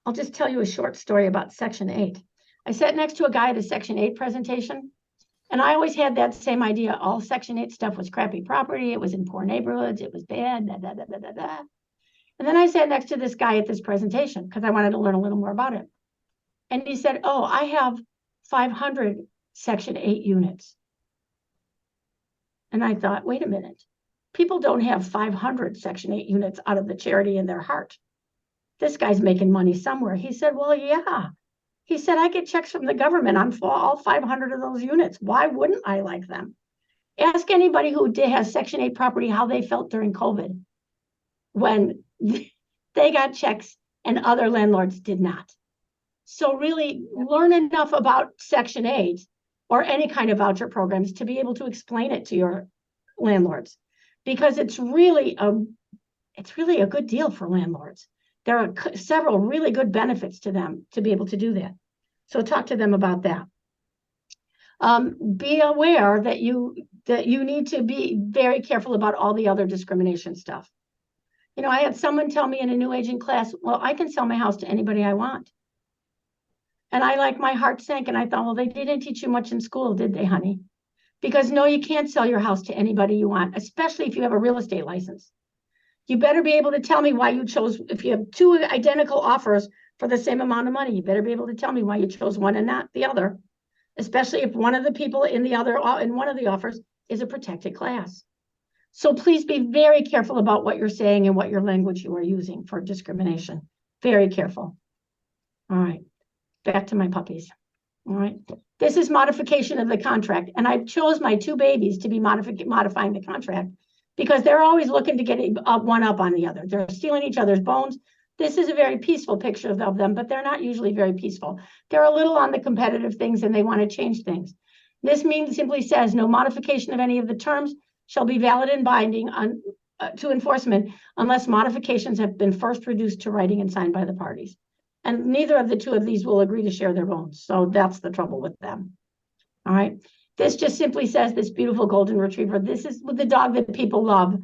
A: I'll just tell you a short story about Section 8. I sat next to a guy at a Section 8 presentation, and I always had that same idea. All Section 8 stuff was crappy property. It was in poor neighborhoods. It was bad. Da, da, da, da, da, da. And then I sat next to this guy at this presentation because I wanted to learn a little more about it. And he said, oh, I have 500 Section 8 units. And I thought, wait a minute. People don't have 500 Section 8 units out of the charity in their heart. This guy's making money somewhere. He said, well, yeah. He said, I get checks from the government on all 500 of those units. Why wouldn't I like them? Ask anybody who has Section 8 property how they felt during COVID when they got checks and other landlords did not. So really learn enough about Section 8 or any kind of voucher programs to be able to explain it to your landlords, because it's really a good deal for landlords. There are several really good benefits to them to be able to do that. So talk to them about that. Be aware that you need to be very careful about all the other discrimination stuff. You know, I had someone tell me in a new agent class, well, I can sell my house to anybody I want. And my heart sank and I thought, well, they didn't teach you much in school, did they, honey? Because no, you can't sell your house to anybody you want, especially if you have a real estate license. You better be able to tell me why you chose, if you have two identical offers for the same amount of money, you better be able to tell me why you chose one and not the other, especially if one of the people in one of the offers is a protected class. So please be very careful about what you're saying and what your language you are using for discrimination. Very careful. All right, back to my puppies. All right, this is modification of the contract. And I chose my two babies to be modifying the contract because they're always looking to get one up on the other. They're stealing each other's bones. This is a very peaceful picture of them, but they're not usually very peaceful. They're a little on the competitive things and they want to change things. This simply says no modification of any of the terms shall be valid and binding to enforcement unless modifications have been first reduced to writing and signed by the parties. And neither of the two of these will agree to share their bones. So that's the trouble with them. All right. This just simply says this beautiful golden retriever. This is the dog that people love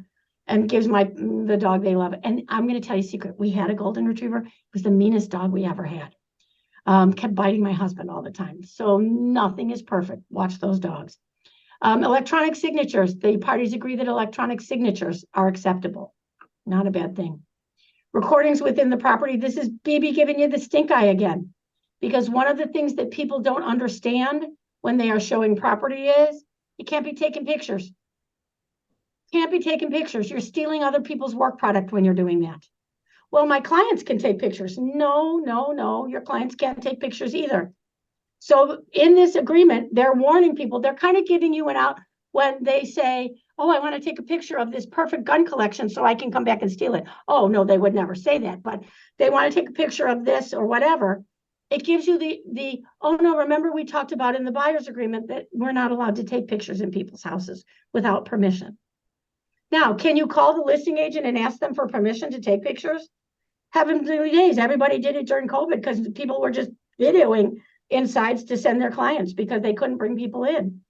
A: and gives the dog they love. And I'm going to tell you a secret. We had a golden retriever. It was the meanest dog we ever had. Kept biting my husband all the time. So nothing is perfect. Watch those dogs. Electronic signatures. The parties agree that electronic signatures are acceptable. Not a bad thing. Recordings within the property. This is BB giving you the stink eye again. Because one of the things that people don't understand when they are showing property is you can't be taking pictures. Can't be taking pictures. You're stealing other people's work product when you're doing that. Well, my clients can take pictures. No, no, no. Your clients can't take pictures either. So in this agreement, they're warning people. They're kind of giving you an out when they say, oh, I want to take a picture of this perfect gun collection so I can come back and steal it. Oh, no, they would never say that. But they want to take a picture of this or whatever. It gives you oh, no, remember we talked about in the buyer's agreement that we're not allowed to take pictures in people's houses without permission. Now, can you call the listing agent and ask them for permission to take pictures? Heavenly days, everybody did it during COVID because people were just videoing insides to send their clients because they couldn't bring people in.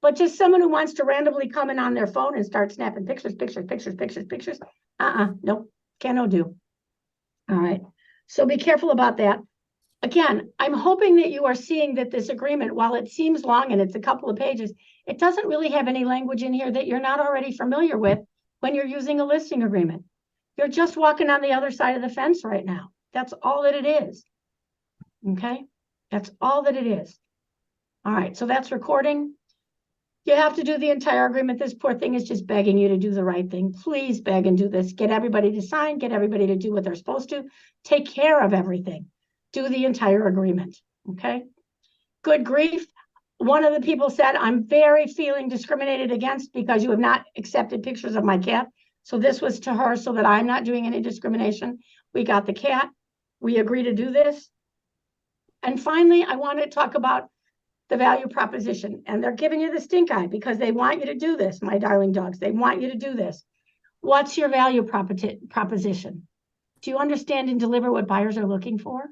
A: But just someone who wants to randomly come in on their phone and start snapping pictures, nope, cannot do. All right, so be careful about that. Again, I'm hoping that you are seeing that this agreement, while it seems long and it's a couple of pages, it doesn't really have any language in here that you're not already familiar with when you're using a listing agreement. You're just walking on the other side of the fence right now. That's all that it is. Okay? That's all that it is. All right, so that's recording. You have to do the entire agreement. This poor thing is just begging you to do the right thing. Please beg and do this. Get everybody to sign, get everybody to do what they're supposed to. Take care of everything. Do the entire agreement, okay? Good grief. One of the people said, I'm very feeling discriminated against because you have not accepted pictures of my cat. So this was to her so that I'm not doing any discrimination. We got the cat. We agree to do this. And finally, I want to talk about the value proposition. And they're giving you the stink eye because they want you to do this, my darling dogs. They want you to do this. What's your value proposition? Do you understand and deliver what buyers are looking for?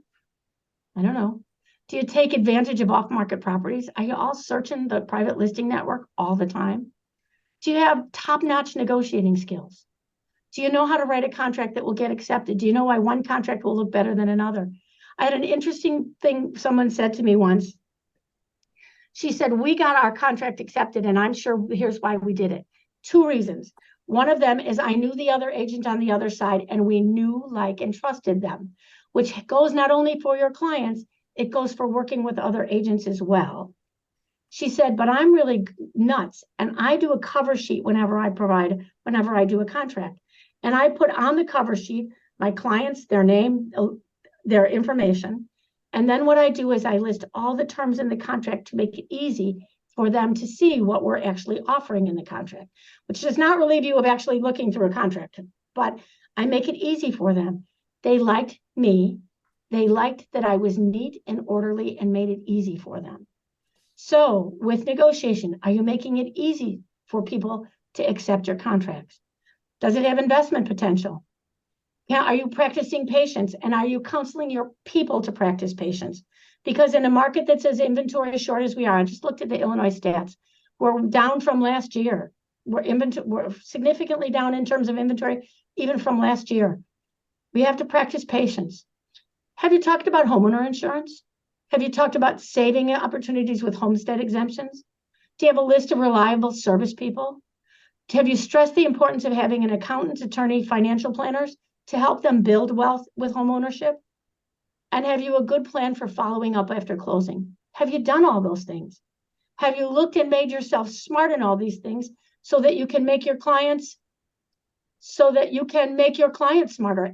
A: I don't know. Do you take advantage of off-market properties? Are you all searching the private listing network all the time? Do you have top-notch negotiating skills? Do you know how to write a contract that will get accepted? Do you know why one contract will look better than another? I had an interesting thing someone said to me once. She said, we got our contract accepted, and I'm sure here's why we did it. 2 reasons. One of them is I knew the other agent on the other side, and we knew, like, and trusted them, which goes not only for your clients, it goes for working with other agents as well. She said, but I'm really nuts, and I do a cover sheet whenever I do a contract. And I put on the cover sheet my clients, their name, their information. And then what I do is I list all the terms in the contract to make it easy for them to see what we're actually offering in the contract, which does not relieve you of actually looking through a contract, but I make it easy for them. They liked me. They liked that I was neat and orderly and made it easy for them. So with negotiation, are you making it easy for people to accept your contracts? Does it have investment potential? Are you practicing patience? And are you counseling your people to practice patience? Because in a market that's as inventory short as we are, I just looked at the Illinois stats, we're down from last year. We're significantly down in terms of inventory, even from last year. We have to practice patience. Have you talked about homeowner insurance? Have you talked about saving opportunities with homestead exemptions? Do you have a list of reliable service people? Have you stressed the importance of having an accountant, attorney, financial planners to help them build wealth with home ownership? And have you a good plan for following up after closing? Have you done all those things? Have you looked and made yourself smart in all these things so that you can make your clients smarter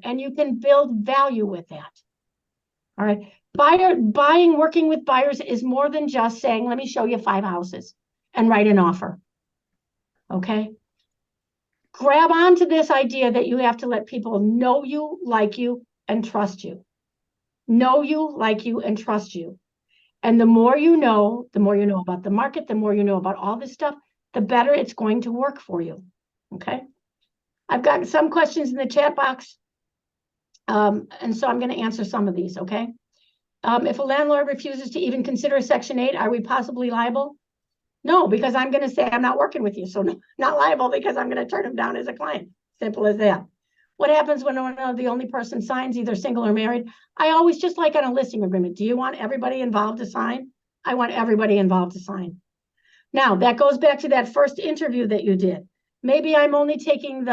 A: and you can build value with that? All right. Working with buyers is more than just saying, let me show you 5 houses and write an offer. Okay. Grab onto this idea that you have to let people know you, like you, and trust you. Know you, like you, and trust you. And the more you know about the market, the more you know about all this stuff, the better it's going to work for you. Okay. I've got some questions in the chat box. And so I'm going to answer some of these. Okay. If a landlord refuses to even consider Section 8, are we possibly liable? No, because I'm going to say I'm not working with you. So not liable because I'm going to turn him down as a client. Simple as that. What happens when the only person signs, either single or married? I always, just like on a listing agreement, do you want everybody involved to sign? I want everybody involved to sign. Now, that goes back to that first interview that you did. Maybe I'm only taking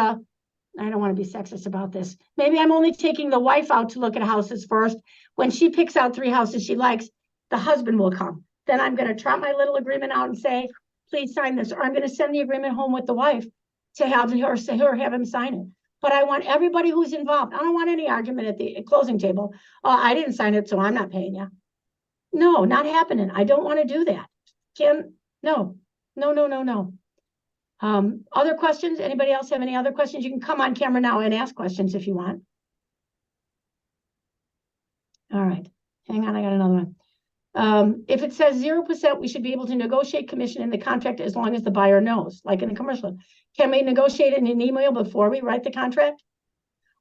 A: I don't want to be sexist about this. Maybe I'm only taking the wife out to look at houses first. When she picks out 3 houses she likes, the husband will come. Then I'm going to trot my little agreement out and say, please sign this. Or I'm going to send the agreement home with the wife to have him sign it. But I want everybody who's involved. I don't want any argument at the closing table. Oh, I didn't sign it, so I'm not paying you. No, not happening. I don't want to do that. No. Other questions? Anybody else have any other questions? You can come on camera now and ask questions if you want. All right. Hang on, I got another one. If it says 0%, we should be able to negotiate commission in the contract as long as the buyer knows, like in a commercial. Can we negotiate in an email before we write the contract?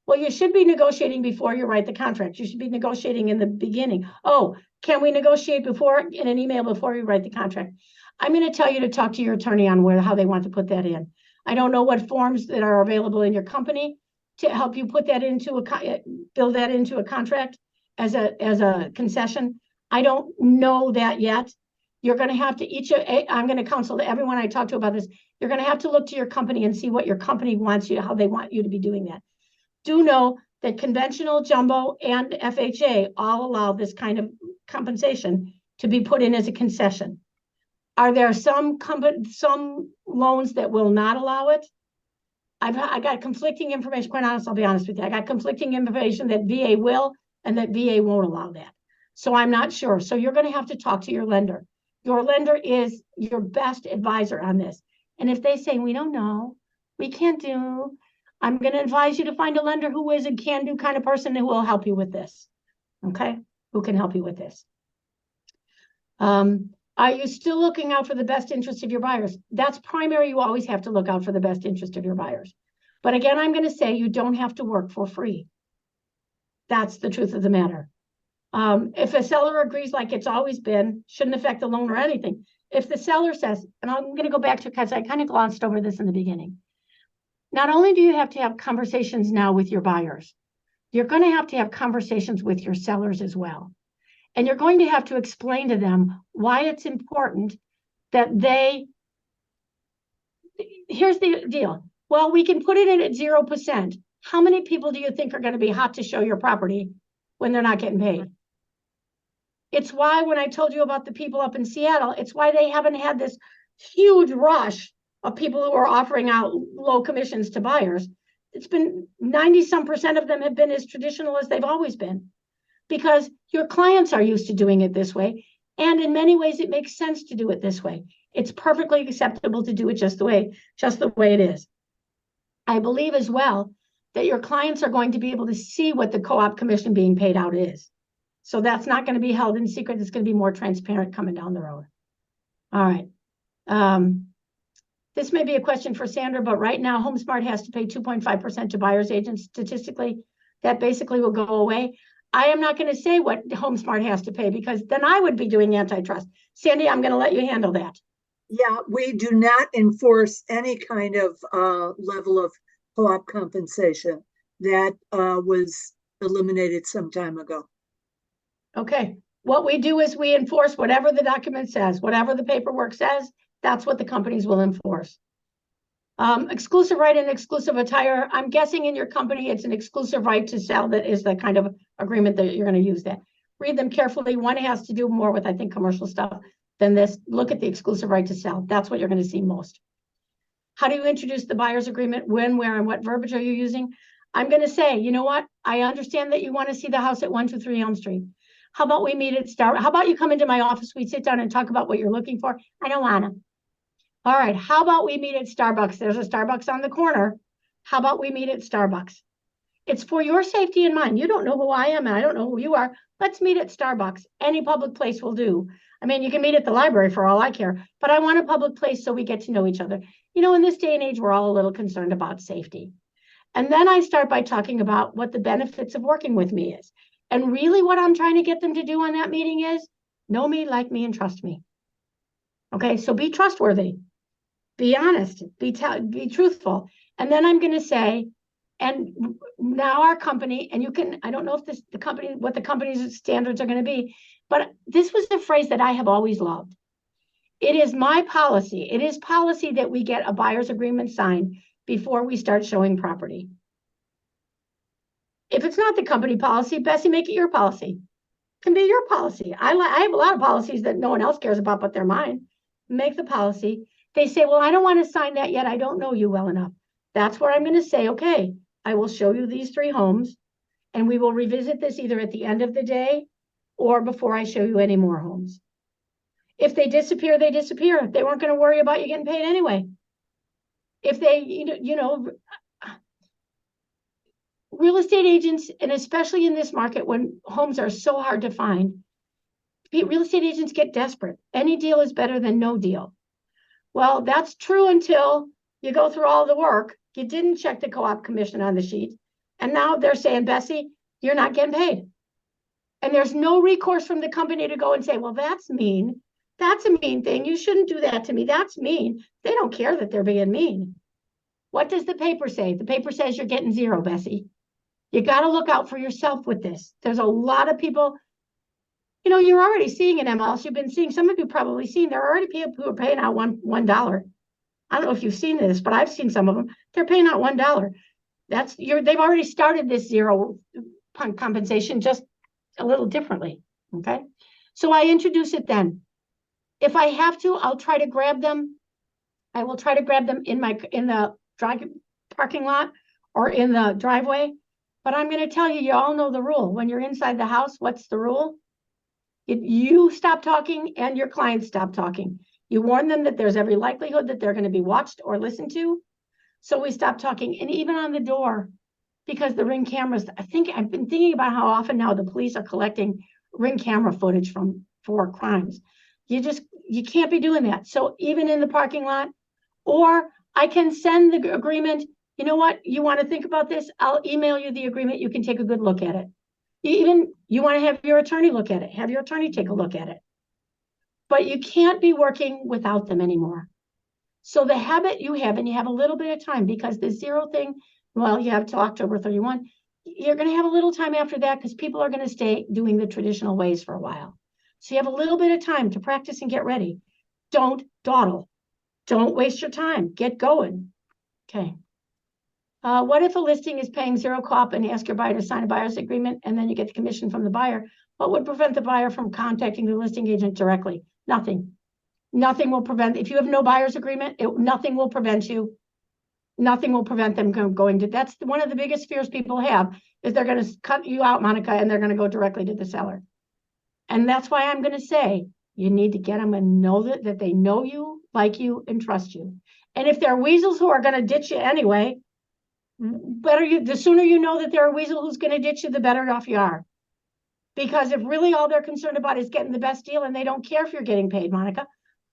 A: Well, you should be negotiating before you write the contract. You should be negotiating in the beginning. Oh, can we negotiate in an email before we write the contract? I'm going to tell you to talk to your attorney on how they want to put that in. I don't know what forms that are available in your company to help you build that into a contract. as a concession. I don't know that yet. You're going to have to I'm going to counsel to everyone I talk to about this. You're going to have to look to your company and see what your company wants you, how they want you to be doing that. Do know that conventional, jumbo, and FHA all allow this kind of compensation to be put in as a concession. Are there some loans that will not allow it? I got conflicting information. Quite honest, I'll be honest with you. I got conflicting information that VA will and that VA won't allow that. So I'm not sure. So you're going to have to talk to your lender. Your lender is your best advisor on this. And if they say, we don't know, we can't do, I'm going to advise you to find a lender who is a can-do kind of person who will help you with this. Okay? Who can help you with this. Are you still looking out for the best interest of your buyers? That's primary. You always have to look out for the best interest of your buyers. But again, I'm going to say you don't have to work for free. That's the truth of the matter. If a seller agrees like it's always been, shouldn't affect the loan or anything. If the seller says, and I'm going to go back to, because I kind of glossed over this in the beginning. Not only do you have to have conversations now with your buyers, you're going to have conversations with your sellers as well. And you're going to have to explain to them why it's important that here's the deal. Well, we can put it in at 0%. How many people do you think are going to be hot to show your property when they're not getting paid? It's why when I told you about the people up in Seattle, it's why they haven't had this huge rush of people who are offering out low commissions to buyers. It's been 90-some% of them have been as traditional as they've always been, because your clients are used to doing it this way. And in many ways, it makes sense to do it this way. It's perfectly acceptable to do it just the way it is. I believe as well that your clients are going to be able to see what the co-op commission being paid out is. So that's not going to be held in secret. It's going to be more transparent coming down the road. All right. This may be a question for Sandra, but right now, HomeSmart has to pay 2.5% to buyer's agents. Statistically, that basically will go away. I am not going to say what HomeSmart has to pay, because then I would be doing antitrust. Sandy, I'm going to let you handle that.
B: Yeah, we do not enforce any kind of level of co-op compensation. That was eliminated some time ago.
A: Okay. What we do is we enforce whatever the document says, whatever the paperwork says, that's what the companies will enforce. Exclusive right and exclusive attire. I'm guessing in your company, it's an exclusive right to sell. That is the kind of agreement that you're going to use that. Read them carefully. One has to do more with, I think, commercial stuff than this. Look at the exclusive right to sell. That's what you're going to see most. How do you introduce the buyer's agreement? When, where, and what verbiage are you using? I'm going to say, you know what? I understand that you want to see the house at 123 Elm Street. How about we meet at Starbucks? How about you come into my office? We sit down and talk about what you're looking for. I don't want to. All right, how about we meet at Starbucks? There's a Starbucks on the corner. How about we meet at Starbucks? It's for your safety and mine. You don't know who I am, and I don't know who you are. Let's meet at Starbucks. Any public place will do. I mean, you can meet at the library for all I care, but I want a public place so we get to know each other. You know, in this day and age, we're all a little concerned about safety. And then I start by talking about what the benefits of working with me is. And really what I'm trying to get them to do on that meeting is know me, like me, and trust me. Okay, so be trustworthy. Be honest, be truthful. And then I'm going to say, and now our company, and you can, I don't know if what the company's standards are going to be, but this was the phrase that I have always loved. It is my policy. It is policy that we get a buyer's agreement signed before we start showing property. If it's not the company policy, Bessie, make it your policy. It can be your policy. I have a lot of policies that no one else cares about, but they're mine. Make the policy. They say, well, I don't want to sign that yet. I don't know you well enough. That's where I'm going to say, okay, I will show you these 3 homes, and we will revisit this either at the end of the day or before I show you any more homes. If they disappear, they disappear. They weren't going to worry about you getting paid anyway. If they, you know, real estate agents, and especially in this market when homes are so hard to find, real estate agents get desperate. Any deal is better than no deal. Well, that's true until you go through all the work. You didn't check the co-op commission on the sheet. And now they're saying, Bessie, you're not getting paid. And there's no recourse from the company to go and say, well, that's mean. That's a mean thing. You shouldn't do that to me. That's mean. They don't care that they're being mean. What does the paper say? The paper says you're getting 0, Bessie. You got to look out for yourself with this. There's a lot of people, you know, you're already seeing in MLS. You've been seeing, some of you probably seen, there are already people who are paying out $1. I don't know if you've seen this, but I've seen some of them. They're paying out $1. They've already started this zero compensation just a little differently. Okay. So I introduce it then. If I have to, I'll try to grab them. I will try to grab them in the parking lot or in the driveway. But I'm going to tell you, you all know the rule. When you're inside the house, what's the rule? You stop talking and your clients stop talking. You warn them that there's every likelihood that they're going to be watched or listened to. So we stop talking. And even on the door, because the Ring cameras, I've been thinking about how often now the police are collecting Ring camera footage for crimes. You can't be doing that. So even in the parking lot, or I can send the agreement. You know what? You want to think about this? I'll email you the agreement. You can take a good look at it. You want to have your attorney look at it. Have your attorney take a look at it. But you can't be working without them anymore. So the habit you have, and you have a little bit of time, because the zero thing, well, you have till October 31. You're going to have a little time after that because people are going to stay doing the traditional ways for a while. So you have a little bit of time to practice and get ready. Don't dawdle. Don't waste your time. Get going. Okay. What if a listing is paying zero co-op and ask your buyer to sign a buyer's agreement and then you get the commission from the buyer? What would prevent the buyer from contacting the listing agent directly? Nothing. Nothing will prevent. If you have no buyer's agreement, nothing will prevent you. Nothing will prevent them going to. That's one of the biggest fears people have, is they're going to cut you out, Monica, and they're going to go directly to the seller. And that's why I'm going to say you need to get them and know that they know you, like you, and trust you. And if there are weasels who are going to ditch you anyway, the sooner you know that there are weasel who's going to ditch you, the better off you are. Because if really all they're concerned about is getting the best deal and they don't care if you're getting paid, Monica,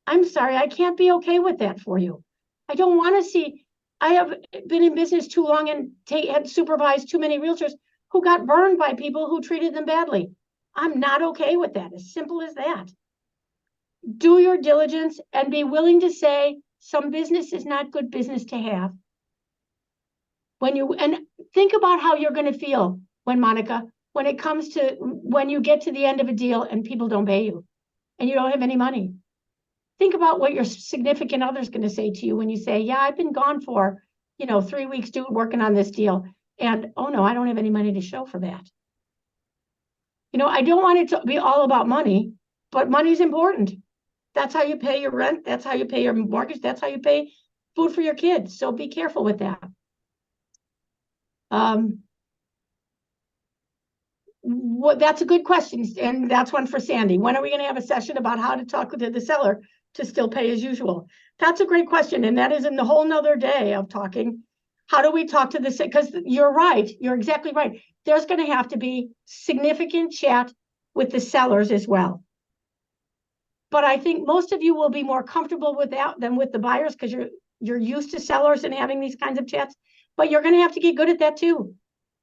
A: I'm sorry, I can't be okay with that for you. I don't want to see. I have been in business too long and had supervised too many realtors who got burned by people who treated them badly. I'm not okay with that. As simple as that. Do your diligence and be willing to say some business is not good business to have. And think about how you're going to feel when it comes to when you get to the end of a deal and people don't pay you and you don't have any money. Think about what your significant other is going to say to you when you say, yeah, I've been gone for, 3 weeks working on this deal. And, oh no, I don't have any money to show for that. I don't want it to be all about money, but money's important. That's how you pay your rent. That's how you pay your mortgage. That's how you pay food for your kids. So be careful with that. That's a good question. And that's one for Sandy. When are we going to have a session about how to talk to the seller to still pay as usual? That's a great question. And that is in the whole nother day of talking. How do we talk to the seller? Because you're right. You're exactly right. There's going to have to be significant chat with the sellers as well. But I think most of you will be more comfortable with that than with the buyers because you're used to sellers and having these kinds of chats. But you're going to have to get good at that too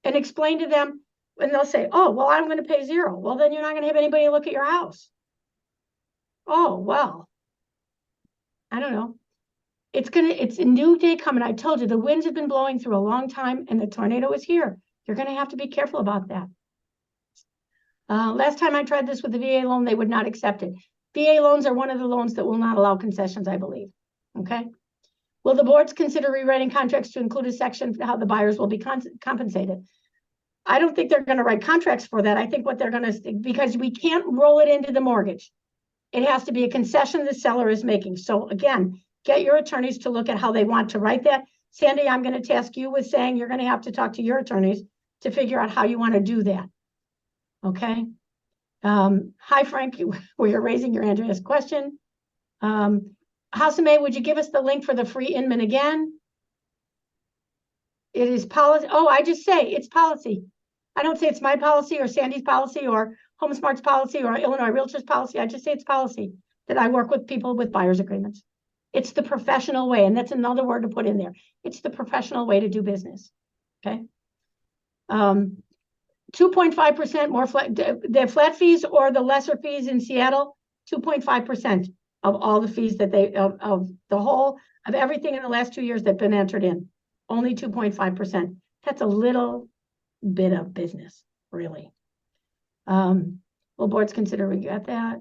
A: and explain to them. And they'll say, oh, well, I'm going to pay zero. Well, then you're not going to have anybody look at your house. Oh, well, I don't know. It's a new day coming. I told you the winds have been blowing through a long time and the tornado is here. You're going to have to be careful about that. Last time I tried this with the VA loan, they would not accept it. VA loans are one of the loans that will not allow concessions, I believe. Okay. Will the boards consider rewriting contracts to include a section for how the buyers will be compensated? I don't think they're going to write contracts for that. I think what they're going to, because we can't roll it into the mortgage. It has to be a concession the seller is making. So again, get your attorneys to look at how they want to write that. Sandy, I'm going to task you with saying you're going to have to talk to your attorneys to figure out how you want to do that. Okay. Hi, Frank, you're raising your Andrea's question. House of May, would you give us the link for the free Inman again? It is policy. Oh, I just say it's policy. I don't say it's my policy or Sandy's policy or HomeSmart's policy or Illinois Realtors policy. I just say it's policy that I work with people with buyer's agreements. It's the professional way. And that's another word to put in there. It's the professional way to do business. Okay. 2.5% more flat, the flat fees or the lesser fees in Seattle, 2.5% of all the fees that of the whole of everything in the last 2 years that have been entered in. Only 2.5%. That's a little bit of business, really. Will boards consider we got that?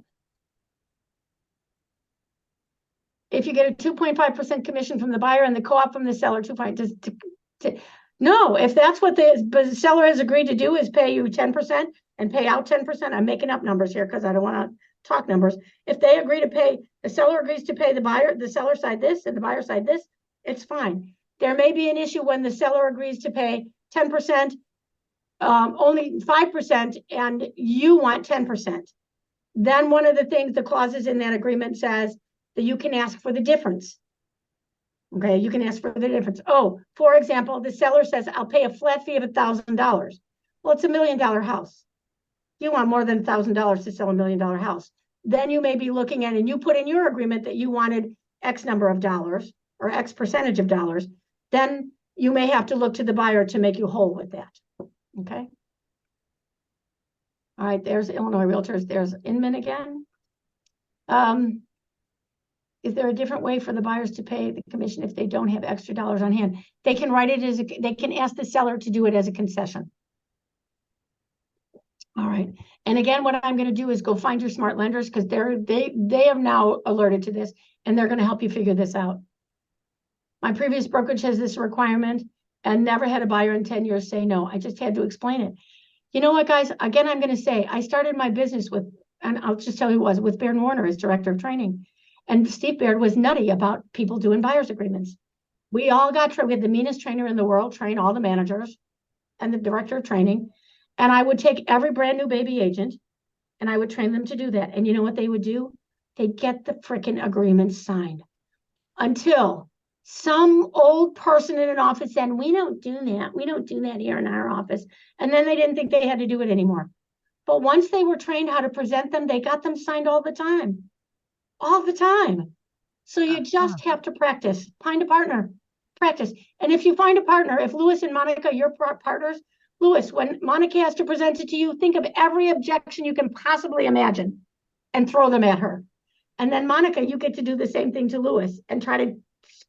A: If you get a 2.5% commission from the buyer and the co-op from the seller, no, if that's what the seller has agreed to do is pay you 10% and pay out 10%, I'm making up numbers here because I don't want to talk numbers. If they agree to pay, the seller agrees to pay the buyer, the seller side this and the buyer side this, it's fine. There may be an issue when the seller agrees to pay 10%, only 5%, and you want 10%. Then one of the things, the clauses in that agreement says that you can ask for the difference. Okay, you can ask for the difference. Oh, for example, the seller says, I'll pay a flat fee of $1,000. Well, it's $1 million house. You want more than $1,000 to sell $1 million house. Then you may be looking at, and you put in your agreement that you wanted X number of dollars or X percentage of dollars. Then you may have to look to the buyer to make you whole with that. Okay. All right, there's Illinois Realtors. There's Inman again. Is there a different way for the buyers to pay the commission if they don't have extra dollars on hand? They can write it as they can ask the seller to do it as a concession. All right. And again, what I'm going to do is go find your smart lenders because they have now alerted to this and they're going to help you figure this out. My previous brokerage has this requirement and never had a buyer in 10 years say no. I just had to explain it. You know what, guys? Again, I'm going to say I started my business with, and I'll just tell you who it was, with Baird Warner as director of training. And Steve Baird was nutty about people doing buyer's agreements. We all got trained. We had the meanest trainer in the world, train all the managers and the director of training. And I would take every brand new baby agent and I would train them to do that. And you know what they would do? They'd get the freaking agreement signed until some old person in an office said, we don't do that. We don't do that here in our office. And then they didn't think they had to do it anymore. But once they were trained how to present them, they got them signed all the time. All the time. So you just have to practice. Find a partner. Practice. And if you find a partner, if Louis and Monica, your partners, Louis, when Monica has to present it to you, think of every objection you can possibly imagine and throw them at her. And then Monica, you get to do the same thing to Louis and try to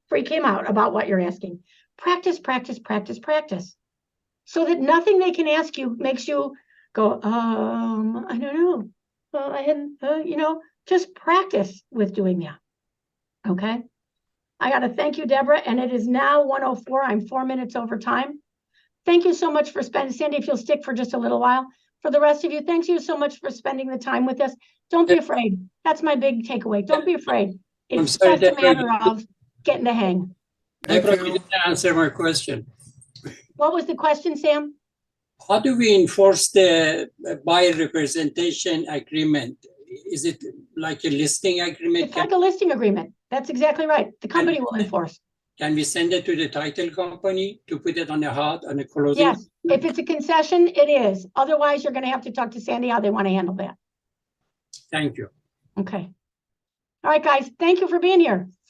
A: freak him out about what you're asking. Practice, practice, practice, practice. So that nothing they can ask you makes you go, I don't know. I hadn't, just practice with doing that. Okay. I got to thank you, Deborah. And it is now 1:04. I'm 4 minutes over time. Thank you so much for spending, Sandy, if you'll stick for just a little while. For the rest of you, thank you so much for spending the time with us. Don't be afraid. That's my big takeaway. Don't be afraid. It's just a matter of getting the hang.
C: Deborah, you didn't answer my question.
A: What was the question, Sam?
C: How do we enforce the buyer representation agreement? Is it like a listing agreement?
A: It's like a listing agreement. That's exactly right. The company will enforce.
C: Can we send it to the title company to put it on a HUD, on a closing?
A: Yes, if it's a concession, it is. Otherwise, you're going to have to talk to Sandy how they want to handle that.
C: Thank you.
A: Okay. All right, guys. Thank you for being here.